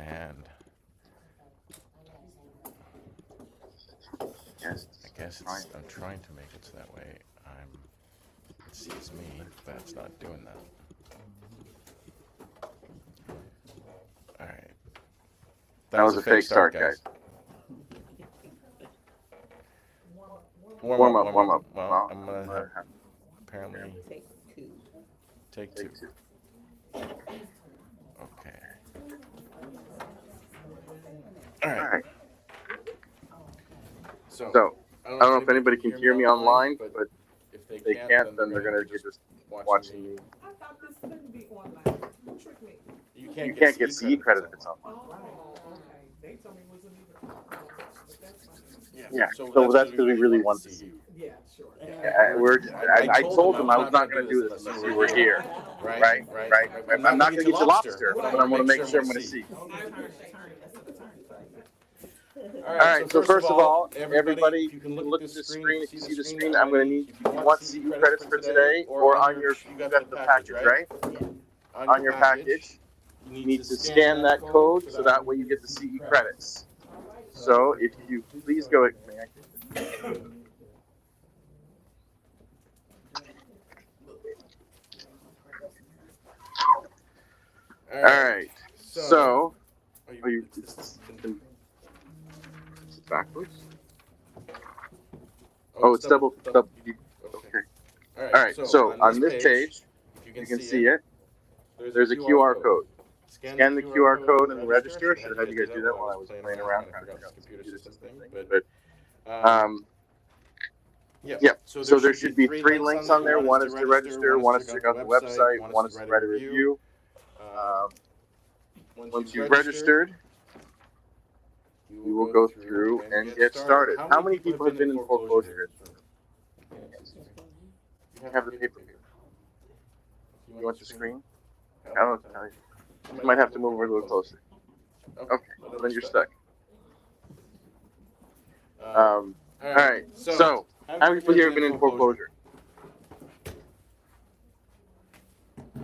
And Yes. I guess I'm trying to make it so that way it sees me, but it's not doing that. All right. That was a fake start, guys. Warm up. Well, I'm going to have, apparently, take two. Okay. All right. So, I don't know if anybody can hear me online, but if they can't, then they're going to just watching me. I thought this couldn't be online. Who tricked me? You can't get CE credit if it's online. Oh, okay. They told me it wasn't even. But that's fine. Yeah, so that's because we really want to see you. Yeah, sure. I told them I was not going to do this unless you were here. Right. I'm not going to get you lobster, but I want to make sure I'm going to see you. All right, so first of all, everybody, you can look at the screen. If you see the screen, I'm going to need, if you want CE credits for today, or on your, you got the package, right? On your package, you need to scan that code so that way you get the CE credits. So if you please go, all right, so, are you, backwards? Oh, it's double. Okay. All right. So on this page, you can see it. There's a QR code. Scan the QR code and register. Should have had you guys do that while I was playing around. Yeah. So there should be 3 links on there. One is to register. One is to check out the website. One is to write a review. Once you've registered, you will go through and get started. How many people have been in foreclosure? You have the paper here. You want the screen? I don't know. You might have to move over a little closer. Okay, then you're stuck. All right, so how many people here have been in foreclosure?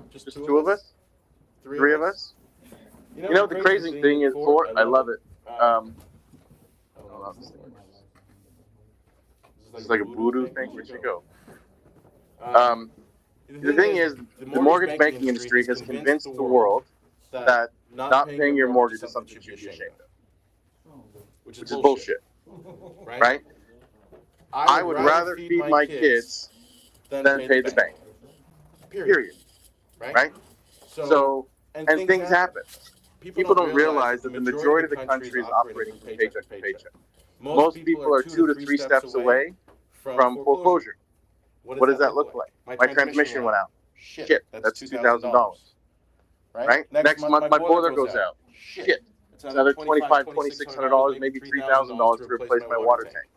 Just 2 of us? 3 of us? You know, the crazy thing is, I love it. It's like a voodoo thing. Where'd you go? The thing is, the mortgage banking industry has convinced the world that not paying your mortgage is something you should be ashamed of, which is bullshit, right? I would rather feed my kids than pay the bank. Period. Right? So, and things happen. People don't realize that the majority of the country is operating from paycheck to paycheck. Most people are 2 to 3 steps away from foreclosure. What does that look like? My transmission went out. Shit, that's $2,000. Right? Next month, my boiler goes out. Shit, it's another $2,500, $2,600, maybe $3,000 to replace my water tank.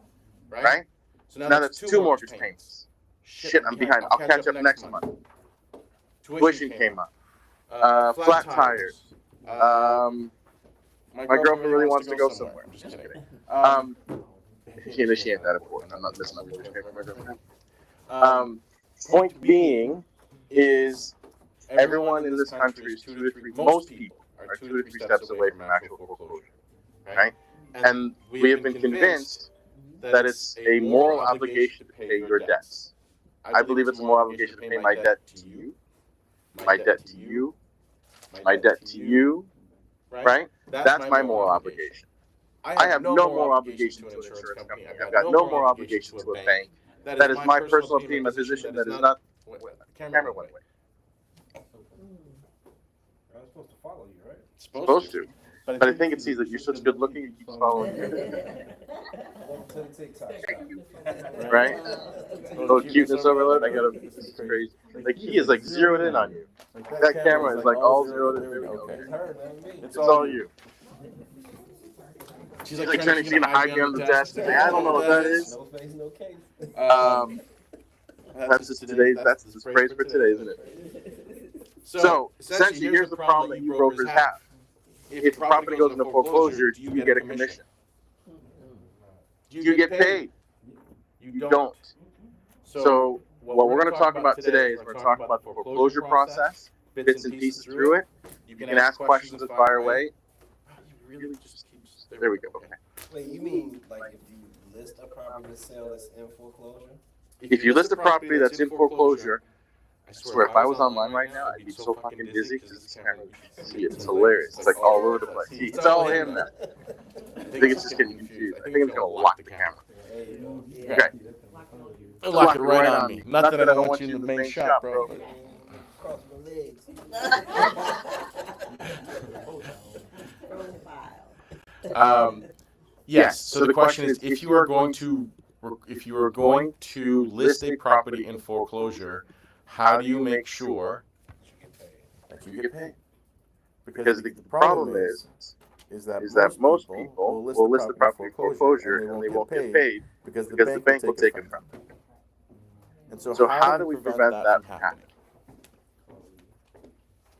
Right? So now that's 2 mortgage payments. Shit, I'm behind. I'll catch up next month. Tuition came up. Flat tires. My girlfriend really wants to go somewhere. I'm just kidding. She ain't that important. I'm not missing my mortgage payment for my girlfriend. Point being is everyone in this country is 2 to 3, most people are 2 to 3 steps away from actual foreclosure, right? And we have been convinced that it's a moral obligation to pay your debts. I believe it's a moral obligation to pay my debt to you, my debt to you, my debt to you, right? That's my moral obligation. I have no moral obligation to an insurance company. I've got no moral obligation to a bank. That is my personal opinion, my position. That is not. Camera went away. I'm supposed to follow you, right? Supposed to. But I think it sees that you're such good looking, it keeps following you. Right? A little cuteness overload. This is crazy. Like, he is like zeroed in on you. That camera is like all zeroed in. There we go. It's all you. She's like trying to hide me on the desk. I don't know what that is. No face, no case. That's just today's. That's the praise for today, isn't it? So essentially, here's the problem that you brokers have. If the property goes into foreclosure, do you get a commission? Do you get paid? You don't. So what we're going to talk about today is we're going to talk about the foreclosure process, bits and pieces through it. You can ask questions and fire away. really just keeps. There we go. Okay. Wait, you mean like if you list a property to sell that's in foreclosure? If you list a property that's in foreclosure, I swear, if I was online right now, I'd be so fucking dizzy because this camera, you can see it. It's hilarious. It's like all over the place. See, it's all him now. I think it's just getting confused. I think I'm gonna lock the camera. Okay. Lock it right on me. Nothing I don't want you in the main shop, bro. Cross my legs. Yes. So the question is, if you are going to list a property in foreclosure, how do you make sure that you get paid? Because the problem is that most people will list the property in foreclosure and they won't get paid because the bank will take it from them. And So how do we prevent that from happening?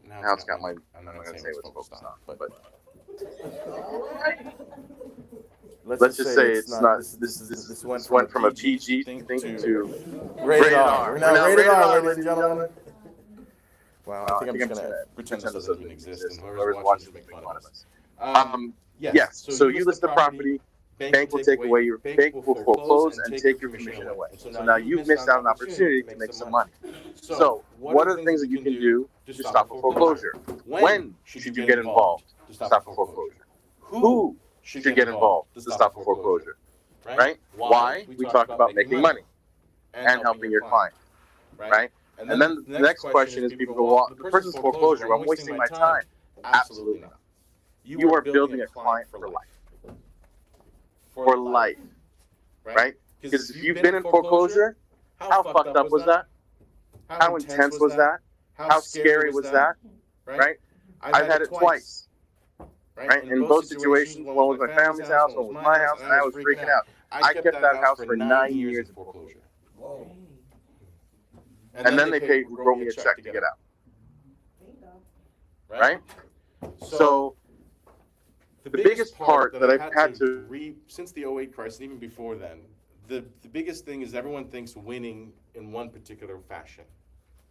Now it's got my, I'm not going to say what's focused on, but let's just say it's not, this went from a PG thing to rated R. We're now rated R, ladies and gentlemen. Wow, I think I'm just going to pretend this doesn't even exist, and whoever's watching is making fun of us. Yes, so you list the property, bank will take away your, bank will foreclose and take your commission away. So now you've missed out on an opportunity to make some money. So what are the things that you can do to stop a foreclosure? When should you get involved to stop a foreclosure? Who should get involved to stop a foreclosure? Right? Why? We talk about making money and helping your client. Right? And then the next question is people go, well, the person's foreclosure, well, I'm wasting my time. Absolutely not. You are building a client for life. For life. Right? Because if you've been in foreclosure, how fucked up was that? How intense was that? How scary was that? Right? I've had it twice. Right? In both situations, one was my family's house, one was my house, and I was freaking out. I kept that house for 9 years in foreclosure. Whoa. And then they wrote me a check to get out. Right? So the biggest part that I've had to since the 08 crisis, even before then, the biggest thing is everyone thinks winning in one particular fashion,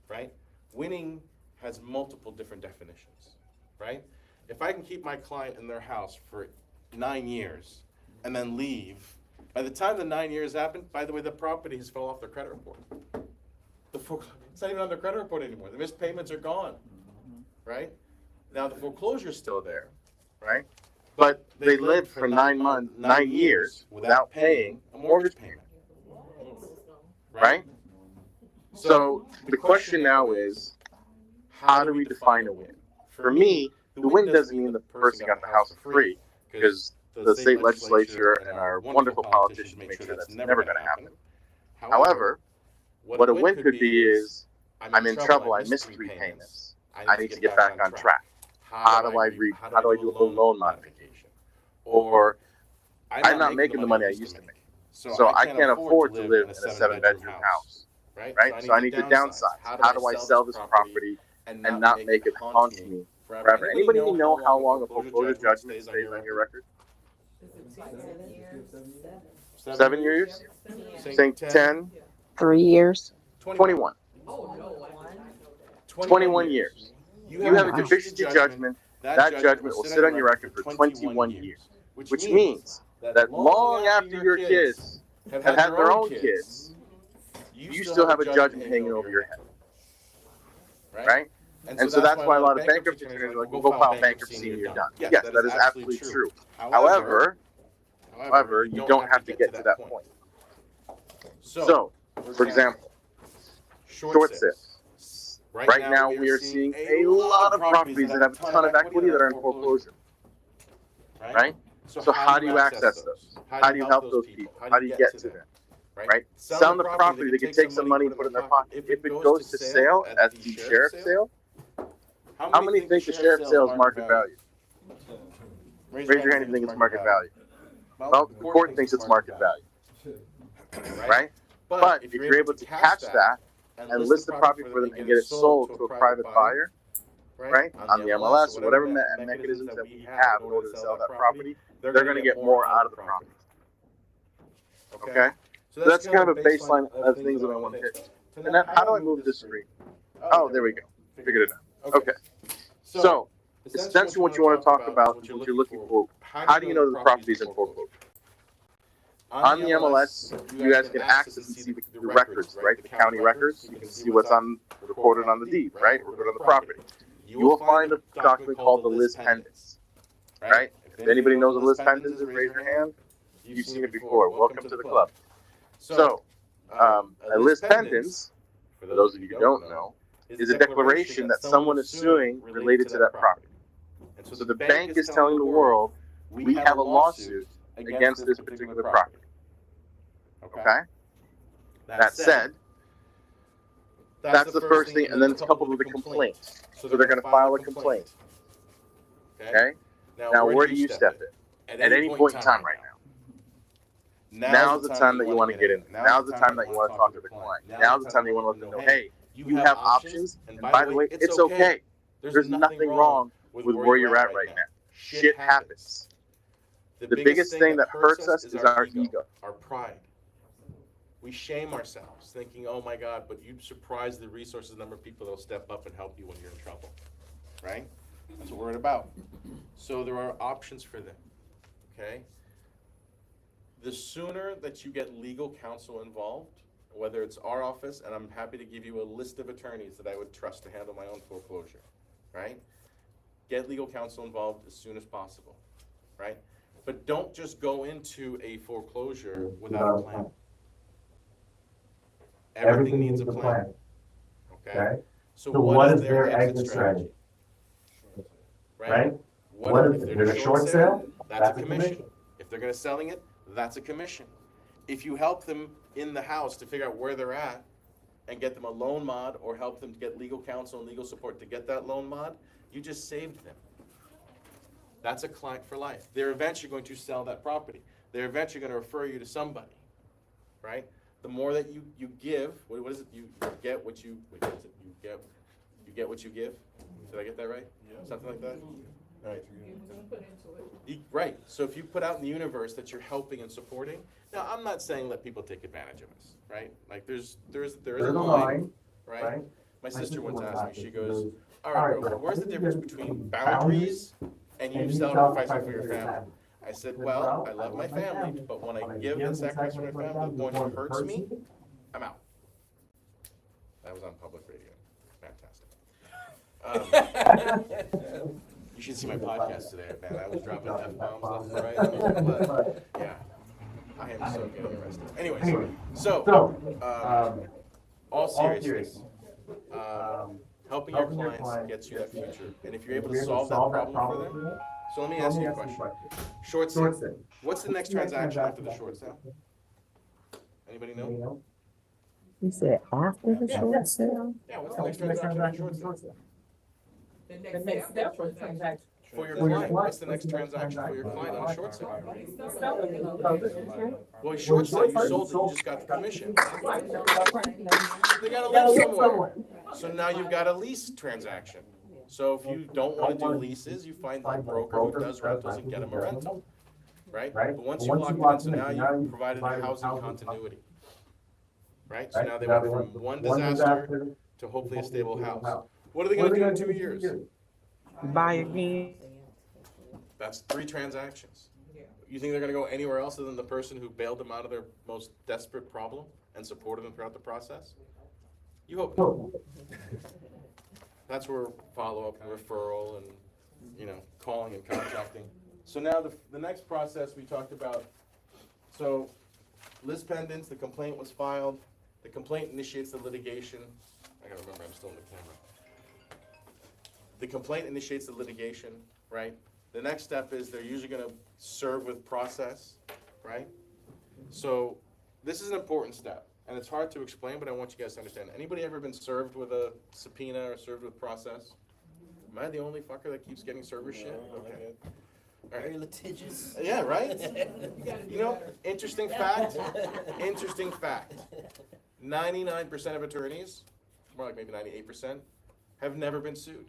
right? Winning has multiple different definitions, right? If I can keep my client in their house for 9 years and then leave, by the time the 9 years happen, by the way, the property has fell off their credit report. It's not even on their credit report anymore. The missed payments are gone, right? Now the foreclosure is still there, right? But they lived for 9 years without paying a mortgage payment, right? So the question now is, how do we define a win? For me, the win doesn't mean the person got the house for free, because the state legislature and our wonderful politicians make sure that's never going to happen. However, what a win could be is, I'm in trouble, I missed 3 payments, I need to get back on track. How do I do a loan modification? Or I'm not making the money I used to make, so I can't afford to live in a 7-bedroom house, right? So I need to downsize. How do I sell this property and not make it haunt me forever? Anybody know how long a foreclosure judgment stays on your record? 7 years? Saying 10? 3 years. 21. 21 years. You have a deficiency judgment. That judgment will sit on your record for 21 years, which means that long after your kids have had their own kids, you still have a judgment hanging over your head, right? And so that's why a lot of bankruptcy attorneys are like, well, go file bankruptcy and you're done. Yes, that is absolutely true. However, you don't have to get to that point. So, for example, short sales. Right now, we are seeing a lot of properties that have a ton of equity that are in foreclosure, right? So how do you access those? How do you help those people? How do you get to them, right? Selling the property, they can take some money and put it in their pocket. If it goes to sale at the sheriff's sale, how many think the sheriff's sale is market value? Raise your hand if you think it's market value. Well, the court thinks it's market value, right? But if you're able to catch that, and list the property for them and get it sold to a private buyer, right, on the MLS or whatever mechanisms that we have in order to sell that property, they're going to get more out of the property. Okay? So that's kind of a baseline of things that I want to hit. And then how do I move this screen? Oh, there we go. Figured it out. Okay. So Essentially, what you want to talk about is what you're looking for. How do you know the property is in foreclosure? On the MLS, you guys can access and see the records, right? The county records. You can see what's recorded on the deed, right? Recorded on the property. You will find a document called the Lis Pendens, right? If anybody knows what Lis Pendens is, raise your hand. You've seen it before. Welcome to the club. So, a Lis Pendens, for those of you who don't know, is a declaration that someone is suing related to that property. And so the bank is telling the world, we have a lawsuit against this particular property. Okay? That said, that's the first thing, and then it's coupled with a complaint. So they're going to file a complaint. Okay? Now, where do you step in? At any point in time right now. Now's the time that you want to get in. Now's the time that you want to talk to the client. Now's the time that you want to let them know, hey, you have options, and by the way, it's okay. There's nothing wrong with where you're at right now. Shit happens. The biggest thing that hurts us is our ego. Our pride. We shame ourselves, thinking, oh my God, but you'd surprise the resources, number of people that will step up and help you when you're in trouble, right? That's what we're about. So there are options for them, okay? The sooner that you get legal counsel involved, whether it's our office, and I'm happy to give you a list of attorneys that I would trust to handle my own foreclosure, right? Get legal counsel involved as soon as possible, right? But don't just go into a foreclosure without a plan. Everything needs a plan, okay? So what is their exit strategy? Right? What if they're doing a short sale? That's a commission. If they're gonna selling it, that's a commission. If you help them in the house to figure out where they're at and get them a loan mod or help them to get legal counsel and legal support to get that loan mod, you just saved them. That's a client for life. They're eventually going to sell that property. They're eventually going to refer you to somebody, right? The more that you give, what is it? You get what you, wait, what is it? You get what you give? Did I get that right? Yeah. Something like that? Right. Right. So if you put out in the universe that you're helping and supporting, now I'm not saying let people take advantage of us, right? Like there is a line, right? My sister once asked me, she goes, all right, girl, where's the difference between boundaries and you sacrificing for your family? I said, well, I love my family, but when I give and sacrifice for my family, the one who hurts me, I'm out. That was on public radio. Fantastic. You should see my podcast today, man. I was dropping F-bombs left and right. But, yeah, I am so getting arrested. Anyways, so, all seriousness, helping your clients gets you that future. And if you're able to solve that problem for them, so let me ask you a question. Short sale. What's the next transaction after the short sale? Anybody know? You said after the short sale? Yeah, what's the next transaction after the short sale? The next step for transaction. For your client, what's the next transaction for your client on a short sale? Well, short sale, you sold it, you just got the commission. They gotta live somewhere. So now you've got a lease transaction. So if you don't wanna do leases, you find a broker who does rentals and get them a rental, right? But once you lock it in, so now you've provided a housing continuity, right? So now they went from one disaster to hopefully a stable house. What are they gonna do in 2 years? Buy again. That's 3 transactions. You think they're gonna go anywhere else other than the person who bailed them out of their most desperate problem and supported them throughout the process? You hope not. That's where follow-up and referral and, calling and contacting. So now the next process we talked about, so Lis Pendens, the complaint was filed, the complaint initiates the litigation. I gotta remember, I'm still in the camera. The complaint initiates the litigation, right? The next step is they're usually gonna serve with process, right? So this is an important step, and it's hard to explain, but I want you guys to understand. Anybody ever been served with a subpoena or served with process? Am I the only fucker that keeps getting server shit? Okay. All right. Very litigious. Yeah, right? Interesting fact, 99% of attorneys, more like maybe 98%, have never been sued.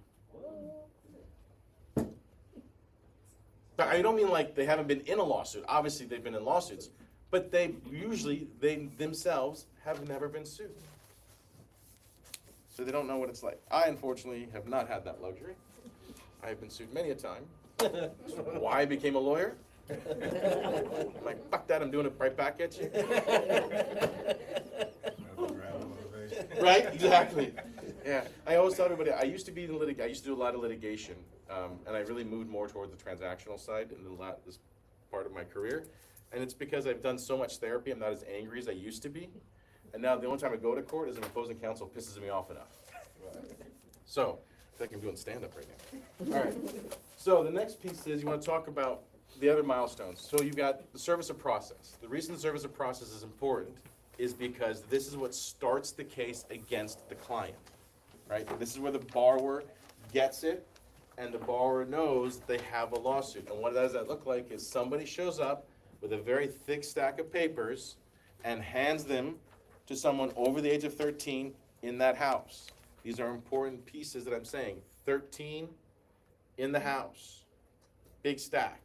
But I don't mean like they haven't been in a lawsuit. Obviously, they've been in lawsuits. But they themselves have never been sued. So they don't know what it's like. I, unfortunately, have not had that luxury. I have been sued many a time. That's why I became a lawyer. I'm like, fuck that, I'm doing it right back at you. Right, exactly. Yeah, I always tell everybody, I used to be in I used to do a lot of litigation, and I really moved more toward the transactional side in this part of my career. And it's because I've done so much therapy, I'm not as angry as I used to be. And now the only time I go to court is an opposing counsel pisses me off enough. So, I think I'm doing stand-up right now. All right, so the next piece is you want to talk about the other milestones. So you've got the service of process. The reason the service of process is important is because this is what starts the case against the client, right? This is where the borrower gets it, and the borrower knows they have a lawsuit. And what does that look like is somebody shows up with a very thick stack of papers and hands them to someone over the age of 13 in that house. These are important pieces that I'm saying. 13 in the house, big stack,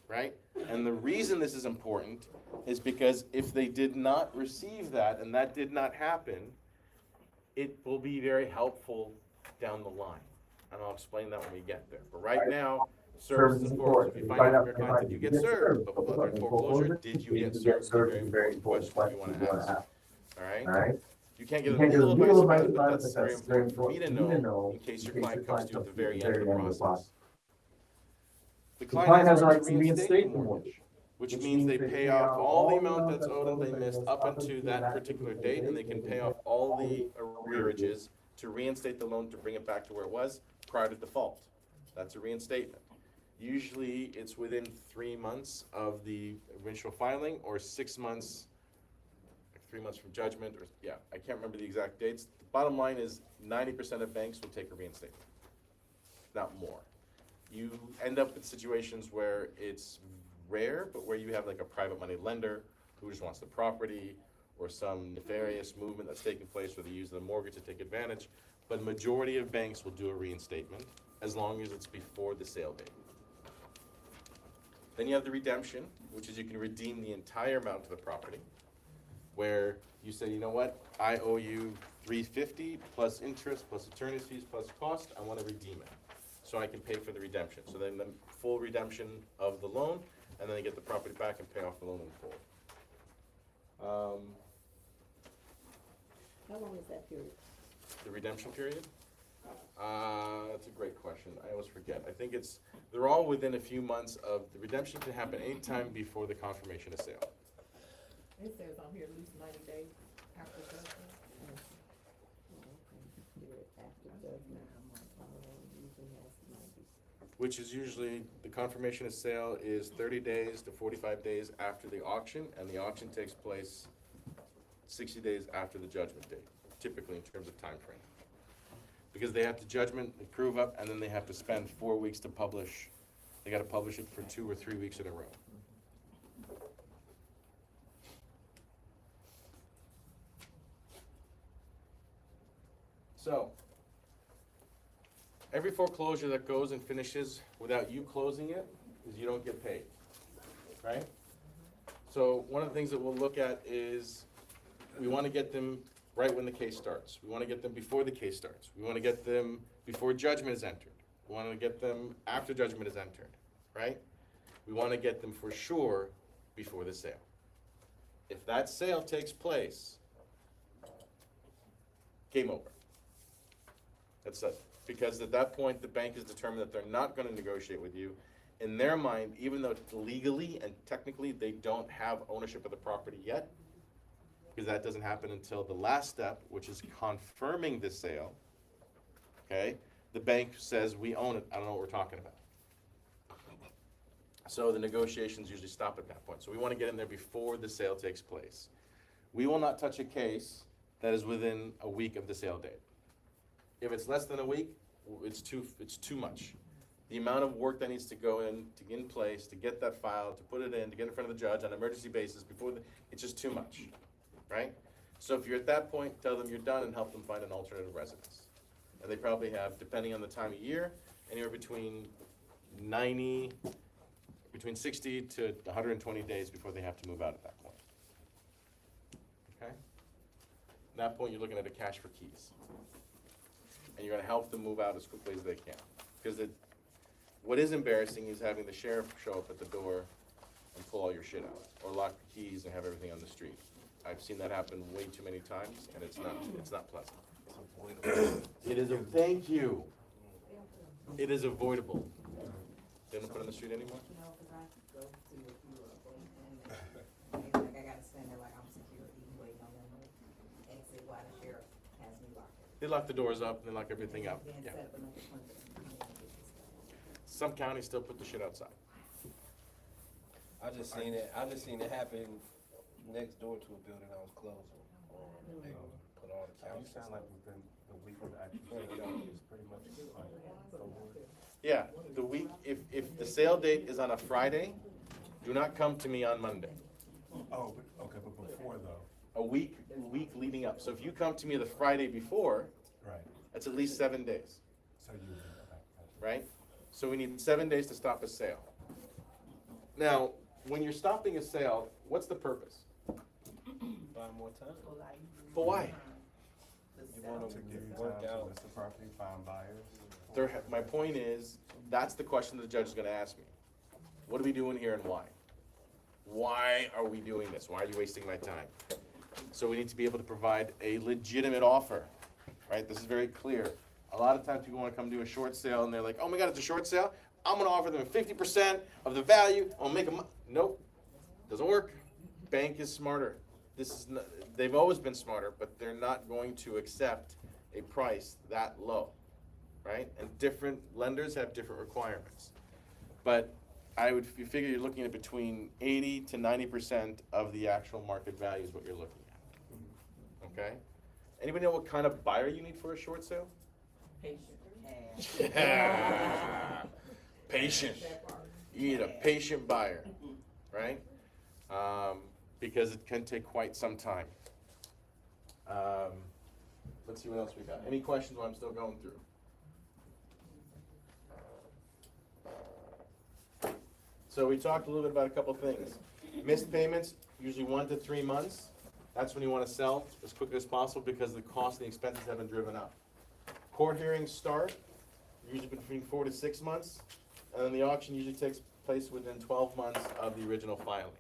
right? And the reason this is important is because if they did not receive that and that did not happen, it will be very helpful down the line. And I'll explain that when we get there. But right now, service is important. If you find out from your client, did you get served? Blah, blah, blah. During foreclosure, did you get served? Is a very important question you want to ask. All right? You can't get a legal advice about it, but that's very important for me to know in case your client comes to you at the very end of the process. The client has a right to reinstate the mortgage, which means they pay off all the amount that's owed and they missed up until that particular date, and they can pay off all the arrearages to reinstate the loan to bring it back to where it was prior to default. That's a reinstatement. Usually it's within 3 months of the initial filing or 6 months, like 3 months from judgment, or I can't remember the exact dates. The bottom line is 90% of banks will take a reinstatement, not more. You end up in situations where it's rare, but where you have like a private money lender who just wants the property, or some nefarious movement that's taking place where they use the mortgage to take advantage. But majority of banks will do a reinstatement as long as it's before the sale date. Then you have the redemption, which is you can redeem the entire amount of the property, where you say, you know what, I owe you $350 plus interest plus attorney's fees plus cost, I want to redeem it. So I can pay for the redemption. So then the full redemption of the loan, and then I get the property back and pay off the loan in full. How long is that period? The redemption period? That's a great question. I always forget. I think they're all within a few months of, the redemption can happen anytime before the confirmation of sale. It says on here at least 90 days after judgment. Which is usually, the confirmation of sale is 30 days to 45 days after the auction, and the auction takes place 60 days after the judgment date, typically in terms of time frame. Because they have to judgment, and prove up, and then they have to spend 4 weeks to publish. They gotta publish it for 2 or 3 weeks in a row. So, every foreclosure that goes and finishes without you closing it is you don't get paid, right? So one of the things that we'll look at is we want to get them right when the case starts. We want to get them before the case starts. We want to get them before judgment is entered. We want to get them after judgment is entered, right? We want to get them for sure before the sale. If that sale takes place, game over. That's it. Because at that point, the bank has determined that they're not going to negotiate with you. In their mind, even though legally and technically they don't have ownership of the property yet, because that doesn't happen until the last step, which is confirming the sale, okay? The bank says, we own it, I don't know what we're talking about. So the negotiations usually stop at that point. So we want to get in there before the sale takes place. We will not touch a case that is within a week of the sale date. If it's less than a week, it's too much. The amount of work that needs to go in place, to get that file, to put it in, to get in front of the judge on an emergency basis it's just too much, right? So if you're at that point, tell them you're done and help them find an alternative residence. And they probably have, depending on the time of year, anywhere between 60 to 120 days before they have to move out at that point. Okay? At that point, you're looking at a cash for keys. And you're going to help them move out as quickly as they can. Because what is embarrassing is having the sheriff show up at the door and pull all your shit out, or lock the keys and have everything on the street. I've seen that happen way too many times, and it's not pleasant. It is thank you. It is avoidable. They don't put it on the street anymore? No, cause I go to a few of them, and like I gotta stand there like I'm security, waiting on them to exit while the sheriff has me locked up. They lock the doors up and they lock everything up. Then Yeah. set up another appointment and come in and get this stuff. Some counties still put the shit outside. I just seen it happen next door to a building I was closing. They put all the You counties. sound like within the week of the actual sale is pretty much like over. Yeah, the week, if the sale date is on a Friday, do not come to me on Monday. Oh, but, okay, but before though, A week leading up. So if you come to me the Friday before, right, that's at least 7 days, so you, okay. right? So we need 7 days to stop a sale. Now, when you're stopping a sale, what's the purpose? Buy more time. But why? You wanna To give you work time to out. list the property, find buyers. My point is, that's the question the judge is gonna ask me. What are we doing here and why? Why are we doing this? Why are you wasting my time? So we need to be able to provide a legitimate offer, right? This is very clear. A lot of times people wanna come do a short sale and they're like, oh my God, it's a short sale? I'm gonna offer them 50% of the value, I'll make them, nope, doesn't work. Bank is smarter. They've always been smarter, but they're not going to accept a price that low, right? And different lenders have different requirements. But you figure you're looking at between 80 to 90% of the actual market value is what you're looking at, okay? Anybody know what kind of buyer you need for a short sale? Patient. Patient. That part. You need a patient buyer, right? Because it can take quite some time. Let's see what else we got. Any questions while I'm still going through? So we talked a little bit about a couple things. Missed payments, usually 1 to 3 months. That's when you want to sell as quickly as possible because the cost and the expenses have been driven up. Court hearings start usually between 4 to 6 months, and then the auction usually takes place within 12 months of the original filing.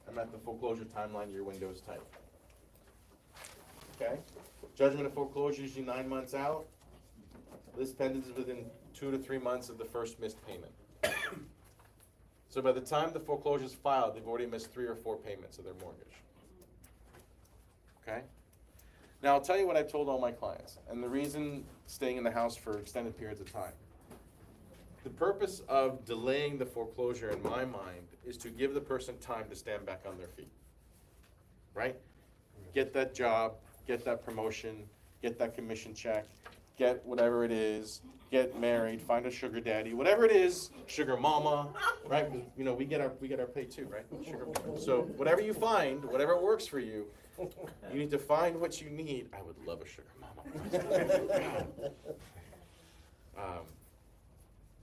I'm at the foreclosure timeline, your window is tight. Okay? Judgment of foreclosure usually 9 months out. List pendants is within 2 to 3 months of the first missed payment. So by the time the foreclosure is filed, they've already missed 3 or 4 payments of their mortgage. Okay? Now I'll tell you what I told all my clients, and the reason staying in the house for extended periods of time. The purpose of delaying the foreclosure, in my mind, is to give the person time to stand back on their feet. Right? Get that job, get that promotion, get that commission check, get whatever it is, get married, find a sugar daddy, whatever it is, sugar mama, right? 'Cause, you know, we get our pay too, right? Sugar mama. So whatever you find, whatever works for you, you need to find what you need. I would love a sugar mama.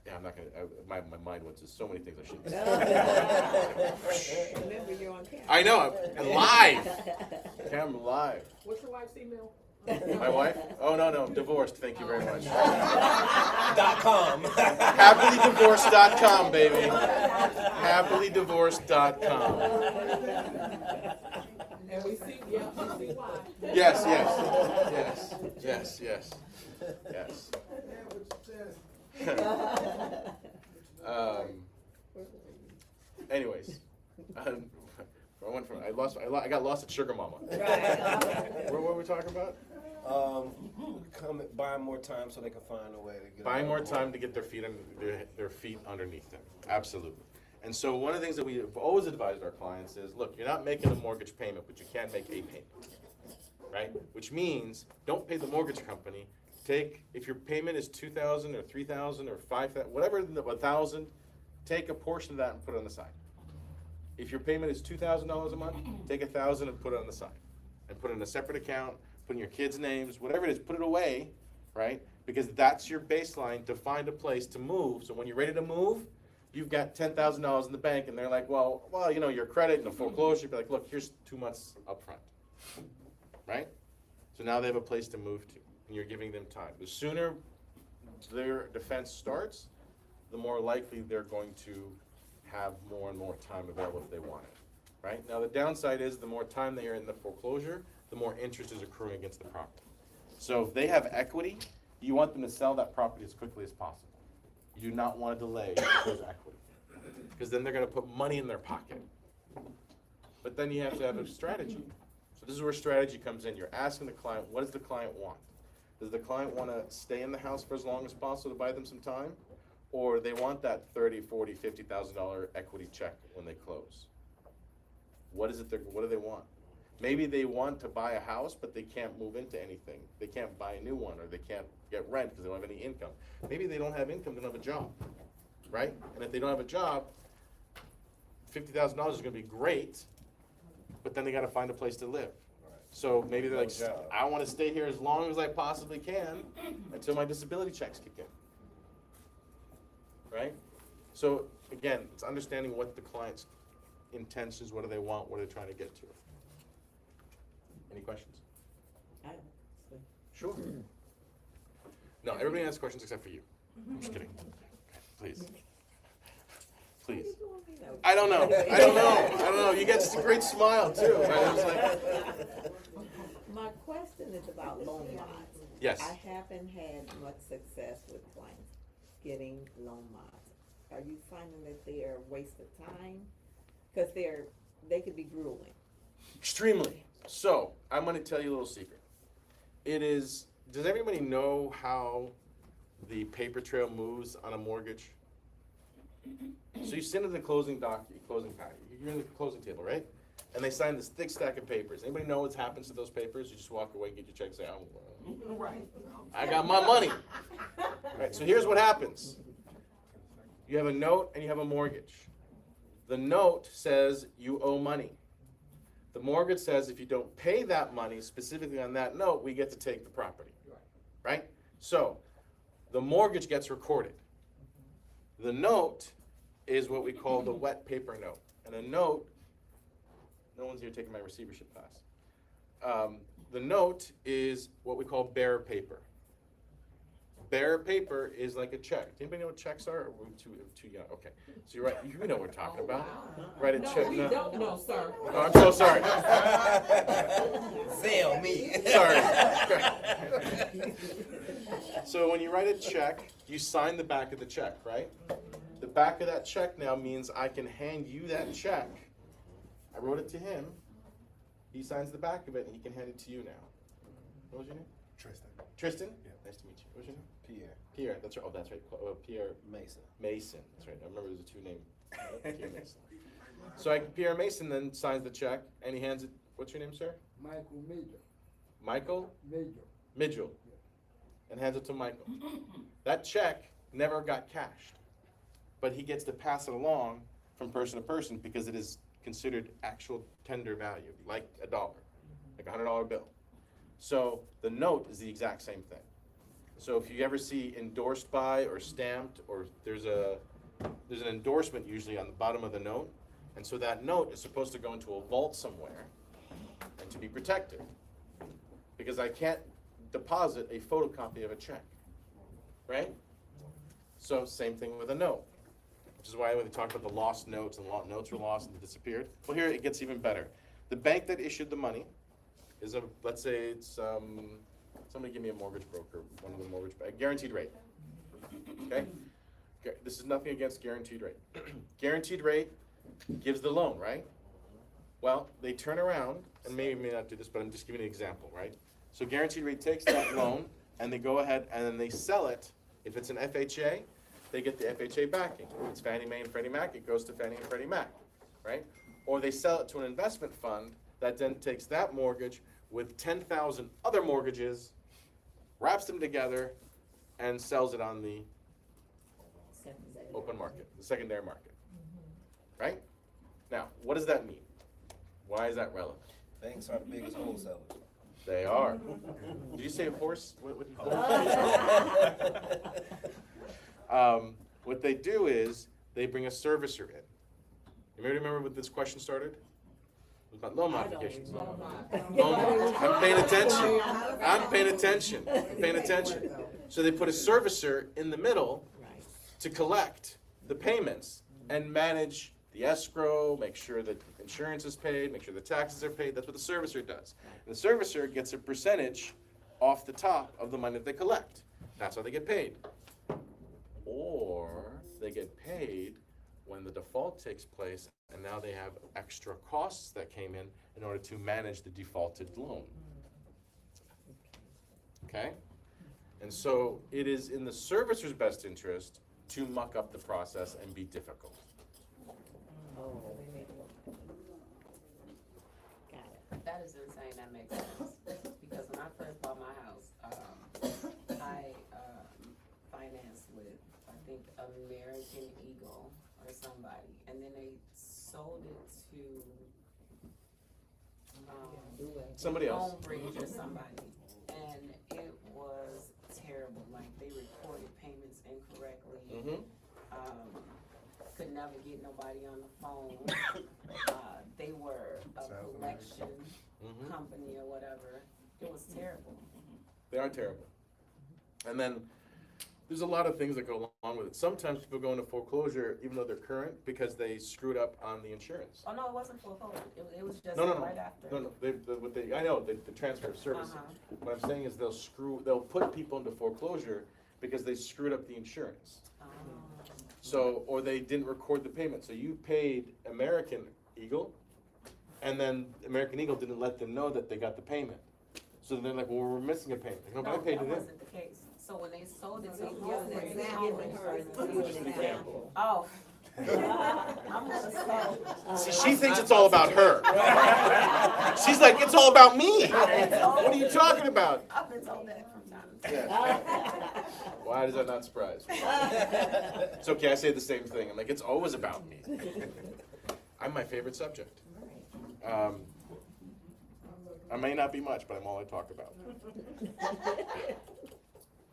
Yeah, I'm not gonna. My mind went to so many things I shouldn't say. Remember, you're on camera. I know. I'm live. I'm live. What's your wife's email? My wife? Oh no, divorced. Thank you very much. .com. Happily-divorced.com, baby. Happily-divorced.com. And we see why. Yes. Anyways, I got lost at Sugar Mama. What were we talking about? Buying more time so they can find a way to get. Buying more time to get their feet underneath them. Absolutely. And so one of the things that we have always advised our clients is, look, you're not making a mortgage payment, but you can make a payment, right? Which means don't pay the mortgage company. If your payment is $2,000 or $3,000 or $5,000, whatever, $1,000, take a portion of that and put it on the side. If your payment is $2,000 a month, take $1,000 and put it on the side, and put it in a separate account, put in your kids' names, whatever it is, put it away, right? Because that's your baseline to find a place to move. So when you're ready to move, you've got $10,000 in the bank, and they're like, well, you know, your credit and a foreclosure. You'd be like, look, here's 2 months up front, right? So now they have a place to move to, and you're giving them time. The sooner their defense starts, the more likely they're going to have more and more time available if they want it, right? Now, the downside is the more time they are in the foreclosure, the more interest is accruing against the property. So if they have equity, you want them to sell that property as quickly as possible. You do not want to delay those equity, because then they're going to put money in their pocket. But then you have to have a strategy. So this is where strategy comes in. You're asking the client, what does the client want? Does the client want to stay in the house for as long as possible to buy them some time? Or they want that $30,000, $40,000, $50,000 equity check when they close? What is it? What do they want? Maybe they want to buy a house, but they can't move into anything. They can't buy a new one, or they can't get rent because they don't have any income. Maybe they don't have income, they don't have a job, right? And if they don't have a job, $50,000 is going to be great, but then they got to find a place to live. So maybe they're like, I want to stay here as long as I possibly can until my disability checks kick in. Right? So again, it's understanding what the client's intentions, what do they want, what are they trying to get to. Any questions? Sure. No, everybody asks questions except for you. I'm just kidding. Please. Please. I don't know. I don't know. You got just a great smile too. Right? It was like, my question is about loan mods. yes. I haven't had much success with clients getting loan mods. Are you finding that they're a waste of time? Because they could be grueling. Extremely. So, I'm going to tell you a little secret. Does everybody know how the paper trail moves on a mortgage? So you sit at the closing pattern. You're in the closing table, right? And they sign this thick stack of papers. Anybody know what happens to those papers? You just walk away, get your check, say, I got my money. Right, so here's what happens. You have a note and you have a mortgage. The note says you owe money. The mortgage says if you don't pay that money, specifically on that note, we get to take the property. Right? So the mortgage gets recorded. The note is what we call the wet paper note. And a note, no one's here taking my receivership class. The note is what we call bearer paper. Bearer paper is like a check. Anybody know what checks are? Or we're too young. Okay. So you know what we're talking about. Write a check. We don't know, sir. Oh, I'm so sorry. Sell me. Sorry. So when you write a check, you sign the back of the check, right? The back of that check now means I can hand you that check. I wrote it to him. He signs the back of it, and he can hand it to you now. What was your name? Tristan. Tristan? Yeah. Nice to meet you. What's your name? Pierre Pierre. That's right. Oh, that's right. Pierre Mason. Mason. That's right. I remember there's a two-name. Pierre Mason. So Pierre Mason then signs the check, and he hands it. What's your name, sir? Michael Major. Michael? Major. Midgel. And hands it to Michael. That check never got cashed, but he gets to pass it along from person to person because it is considered actual tender value, like $1, like a $100 bill. So the note is the exact same thing. So if you ever see endorsed by or stamped, or there's an endorsement usually on the bottom of the note, and so that note is supposed to go into a vault somewhere and to be protected, because I can't deposit a photocopy of a check, right? So same thing with a note, which is why when they talk about the lost notes and notes were lost and disappeared. Well, here it gets even better. The bank that issued the money is let's say it's somebody give me a mortgage broker, one of the mortgage guaranteed rate. Okay, this is nothing against guaranteed rate. Guaranteed rate gives the loan, right? Well, they turn around and may not do this, but I'm just giving an example, right? So guaranteed rate takes that loan and they go ahead and then they sell it. If it's an FHA, they get the FHA backing. If it's Fannie Mae and Freddie Mac, it goes to Fannie and Freddie Mac, right? Or they sell it to an investment fund that then takes that mortgage with 10,000 other mortgages, wraps them together, and sells it on the open market, the secondary market, right? Now, what does that mean? Why is that relevant? Banks are the biggest wholesalers. They are. Did you say a horse? What they do is they bring a servicer in. You remember when this question started? It was about loan modifications. I'm paying attention. I'm paying attention. I'm paying attention. So they put a servicer in the middle Right. to collect the payments and manage the escrow, make sure that insurance is paid, make sure the taxes are paid. That's what the servicer does. And the servicer gets a percentage off the top of the money that they collect. That's how they get paid. Or they get paid when the default takes place and now they have extra costs that came in order to manage the defaulted loan. Okay? And so it is in the servicer's best interest to muck up the process and be difficult. Oh. Got it. That is insane, that makes sense, because when I first bought my house, I, financed with, I think, American Eagle or somebody, and then they sold it to, Somebody else. Homebridge or somebody, and it was terrible, like, they recorded payments incorrectly. Mm-hmm. Could never get nobody on the phone. They were a collection Mm-hmm. company or whatever. It was terrible. They are terrible. And then there's a lot of things that go along with it. Sometimes people go into foreclosure even though they're current because they screwed up on the insurance. Oh, no, it wasn't foreclosure. It was just No. right after. No. I know, the transfer of services. Uh-huh. What I'm saying is they'll put people into foreclosure because they screwed up the insurance. So, or they didn't record the payment. So you paid American Eagle, and then American Eagle didn't let them know that they got the payment. So then they're like, well, we're missing a payment. Like, no, but I paid that it in. wasn't the case. So when they sold it to Give an Homebridge, example. Give an example. oh. I'm gonna say. See, she thinks it's all about her. She's like, it's all about me. What are you talking about? I've been told that from time to time. Yeah. Why does that not surprise me? It's okay, I say the same thing. I'm like, it's always about me. I'm my favorite subject. I may not be much, but I'm all I talk about.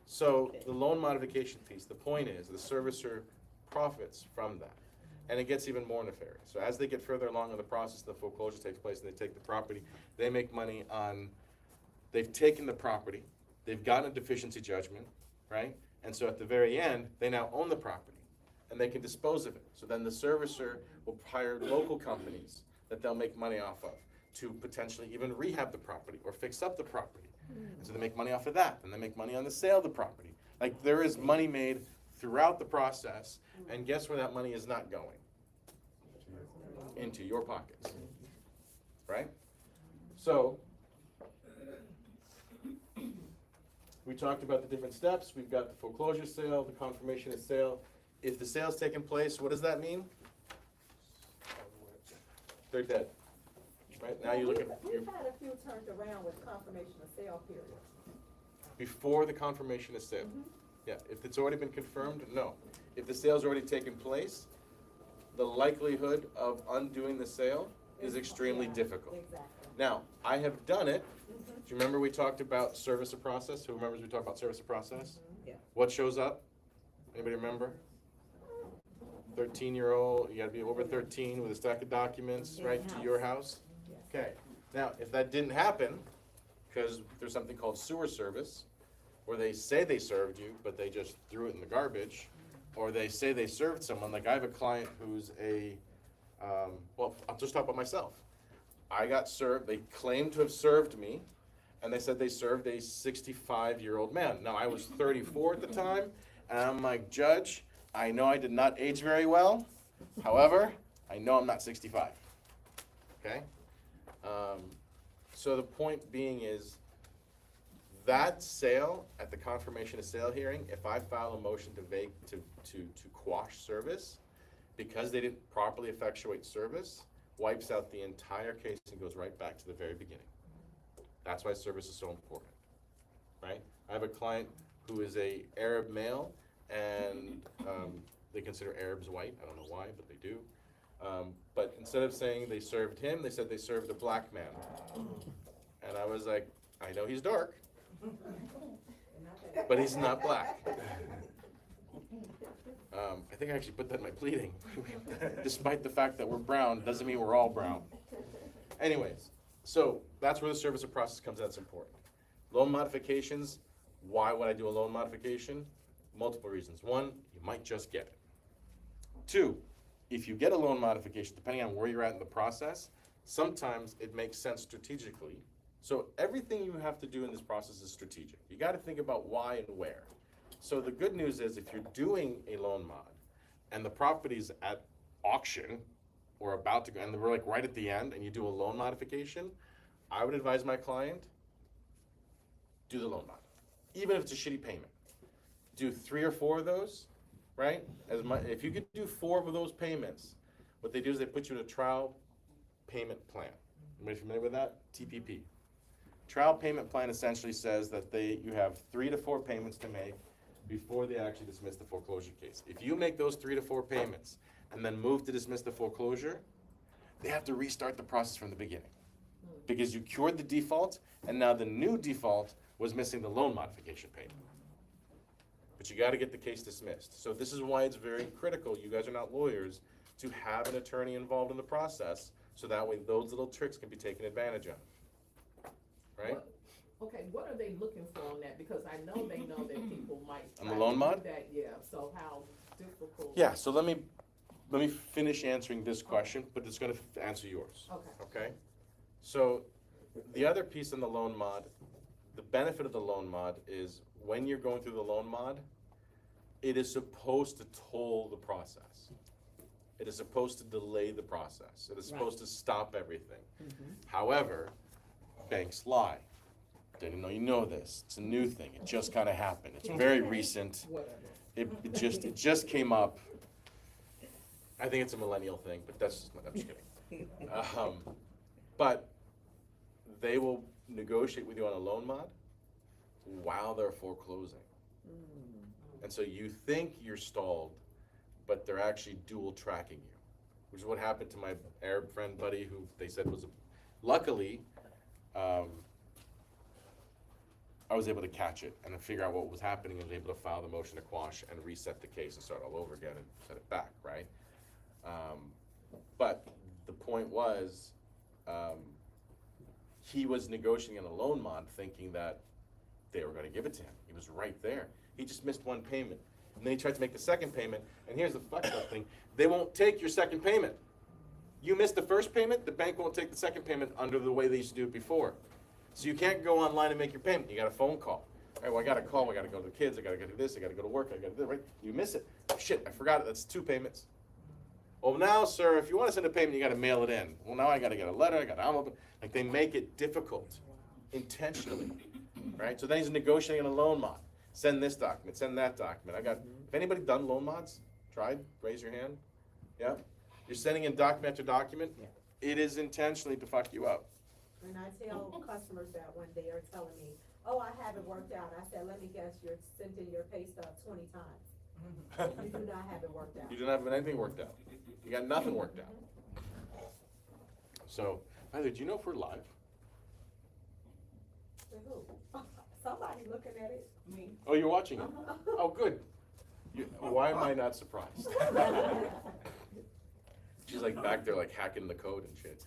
So the loan modification piece, the point is the servicer profits from that. And it gets even more nefarious. So as they get further along in the process, the foreclosure takes place and they take the property, they make money on, they've taken the property, they've gotten a deficiency judgment, right? And so at the very end, they now own the property and they can dispose of it. So then the servicer will hire local companies that they'll make money off of to potentially even rehab the property or fix up the property. And so they make money off of that, and they make money on the sale of the property. Like, there is money made throughout the process, and guess where that money is not going? Into your pockets, right? So, we talked about the different steps. We've got the foreclosure sale, the confirmation of sale. If the sale's taken place, what does that mean? They're dead. Right, now you look at, We've had a few turned around with confirmation of sale period. before the confirmation of sale. Yeah, if it's already been confirmed, no. If the sale's already taken place, the likelihood of undoing the sale is extremely difficult. Exactly. Now, I have done it. Do you remember we talked about service of process? Who remembers we talked about service of process? Yeah. What shows up? Anybody remember? 13-year-old, you gotta be over 13 with a stack of documents, right, to your house? Okay, now, if that didn't happen, because there's something called sewer service, where they say they served you, but they just threw it in the garbage, or they say they served someone, like I have a client who's well, I'll just talk about myself. I got served, they claimed to have served me, and they said they served a 65-year-old man. Now, I was 34 at the time, and I'm like, Judge, I know I did not age very well, however, I know I'm not 65, okay? So the point being is, that sale, at the confirmation of sale hearing, if I file a motion to quash service, because they didn't properly effectuate service, wipes out the entire case and goes right back to the very beginning. That's why service is so important, right? I have a client who is a Arab male, and they consider Arabs white. I don't know why, but they do. But instead of saying they served him, they said they served a black man. And I was like, I know he's dark, but he's not black. I think I actually put that in my pleading. Despite the fact that we're brown, doesn't mean we're all brown. Anyways, so that's where the service of process comes in. That's important. Loan modifications, Why would I do a loan modification? Multiple reasons. One, you might just get it. Two, if you get a loan modification, depending on where you're at in the process, sometimes it makes sense strategically. So everything you have to do in this process is strategic. You got to think about why and where. So the good news is if you're doing a loan mod and the property's at auction or about to go, and we're like right at the end and you do a loan modification, I would advise my client, do the loan mod. Even if it's a shitty payment. Do 3 or 4 of those, right? If you could do 4 of those payments, what they do is they put you in a trial payment plan. Anybody familiar with that? TPP. Trial payment plan essentially says that you have 3 to 4 payments to make before they actually dismiss the foreclosure case. If you make those 3 to 4 payments and then move to dismiss the foreclosure, they have to restart the process from the beginning. Because you cured the default, and now the new default was missing the loan modification payment. But you gotta get the case dismissed. So this is why it's very critical, you guys are not lawyers, to have an attorney involved in the process, so that way those little tricks can be taken advantage of. Right? Okay, what are they looking for on that? Because I know they know that people might. On the loan mod? That, yeah, so how difficult? Yeah, so let me finish answering this question, but it's gonna answer yours. Okay. Okay? So, the other piece in the loan mod, the benefit of the loan mod is when you're going through the loan mod, it is supposed to toll the process. It is supposed to delay the process. It is supposed to stop everything. However, banks lie. Didn't know you know this. It's a new thing. It just kind of happened. It's very recent. It just came up. I think it's a millennial thing, but I'm just kidding. But they will negotiate with you on a loan mod while they're foreclosing. And so you think you're stalled, but they're actually dual tracking you, which is what happened to my Arab friend buddy who they said was, luckily, I was able to catch it and then figure out what was happening and was able to file the motion to quash and reset the case and start all over again and set it back, right? But the point was, he was negotiating a loan mod thinking that they were gonna give it to him. He was right there. He just missed one payment. And then he tried to make the second payment, and here's the fucked up thing. They won't take your second payment. You missed the first payment, the bank won't take the second payment under the way they used to do it before. So you can't go online and make your payment. You got a phone call. All right, well, I got a call. I got to go to the kids. I got to go do this. I got to go to work. I got to do that, right? You miss it. Oh, shit, I forgot it. That's 2 payments. Well, now, sir, if you want to send a payment, you got to mail it in. Well, now I got to get a letter. I got to envelope it. Like, they make it difficult intentionally, right? So then he's negotiating a loan mod. Send this document. Send that document. If anybody done loan mods? Tried? Raise your hand. Yeah? You're sending in document after document. It is intentionally to fuck you up. And I tell customers that when they are telling me, oh, I have it worked out, I said, let me guess, you're sending your pay stub 20 times. You do not have it worked out. You don't have anything worked out. You got nothing worked out. So, by the way, do you know if we're live? To who? Somebody looking at it. Me. Oh, you're watching it? Oh, good. Why am I not surprised? She's like back there like hacking the code and shit.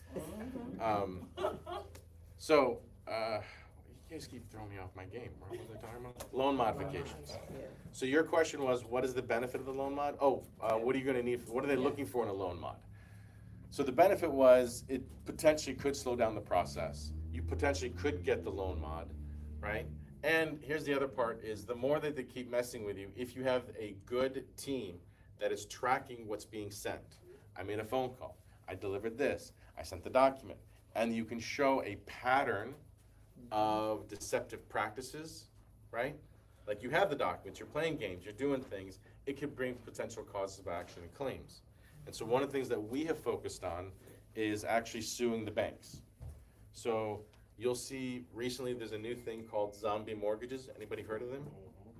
So, you guys keep throwing me off my game. What was I talking about? Loan modifications. So your question was, what is the benefit of the loan mod? Oh, what are you gonna need, what are they looking for in a loan mod? So the benefit was, it potentially could slow down the process. You potentially could get the loan mod, right? And here's the other part is, the more that they keep messing with you, if you have a good team that is tracking what's being sent. I made a phone call, I delivered this, I sent the document, and you can show a pattern of deceptive practices, right? Like you have the documents, you're playing games, you're doing things, it could bring potential causes of action and claims. And so one of the things that we have focused on is actually suing the banks. So you'll see recently there's a new thing called zombie mortgages. Anybody heard of them?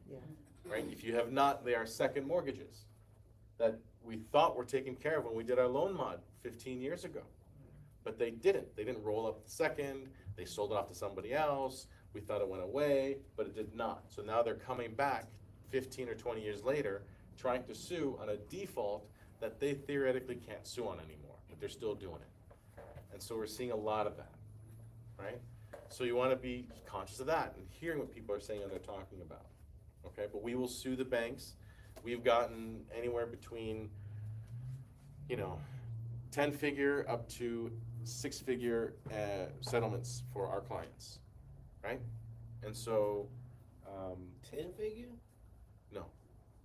Yeah. Right? If you have not, they are second mortgages that we thought were taken care of when we did our loan mod 15 years ago. But they didn't. They didn't roll up the second. They sold it off to somebody else. We thought it went away, but it did not. So now they're coming back 15 or 20 years later, trying to sue on a default that they theoretically can't sue on anymore, but they're still doing it. And so we're seeing a lot of that, right? So you wanna be conscious of that and hearing what people are saying and they're talking about, okay? But we will sue the banks. We've gotten anywhere between, 10-figure up to 6-figure settlements for our clients, right? And so, 10-figure? no,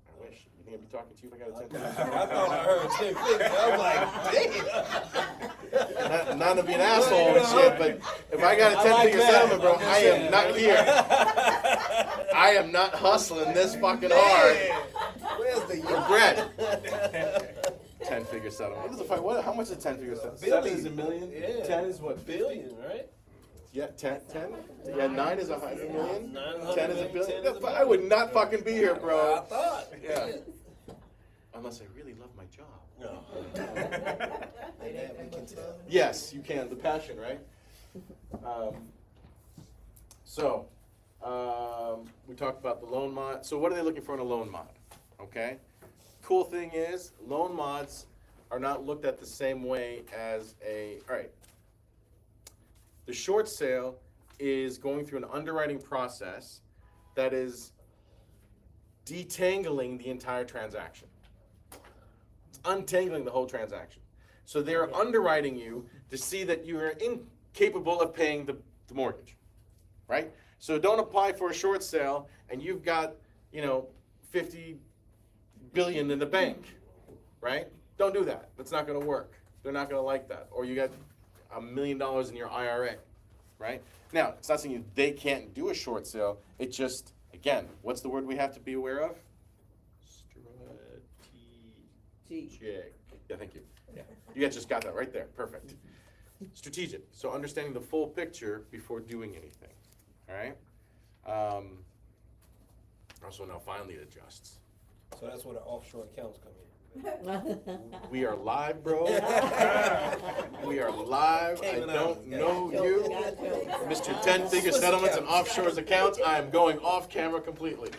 I wish. You think I'd be talking to you if I got a I 10-figure? thought I heard 10-figure. I'm like, damn. Not to be an asshole and shit, but if I got a 10-figure settlement, bro, I am not here. I am not hustling this fucking hard Where's the for bread. 10-figure settlement. How much is a 10-figure settlement? 7 is a million. Yeah. 10 is what? Billion, right? Yeah, 10. Yeah, 9 is 100 million. 900 10 is a million, billion. 10 is a I would billion. not fucking be here, I bro. thought. Yeah. Unless I really love my job. No. That we can tell. Yes, you can. The passion, right? We talked about the loan mod. So what are they looking for in a loan mod? Okay. Cool thing is, loan mods are not looked at the same way as all right. The short sale is going through an underwriting process that is detangling the entire transaction. It's untangling the whole transaction. So they're underwriting you to see that you are incapable of paying the mortgage, right? So don't apply for a short sale and you've got, 50 billion in the bank, right? Don't do that. That's not gonna work. They're not gonna like that. Or you got $1 million in your IRA, right? Now, it's not saying they can't do a short sale. It just, again, what's the word we have to be aware of? Strategic. Yeah, thank you. Yeah. You guys just got that right there. Perfect. Strategic. So understanding the full picture before doing anything. All right? Also, now finally it adjusts. So that's where the offshore accounts come in. We are live, bro. We are live. I don't know you. Mr. 10-figure settlements and offshores accounts. I am going off camera completely.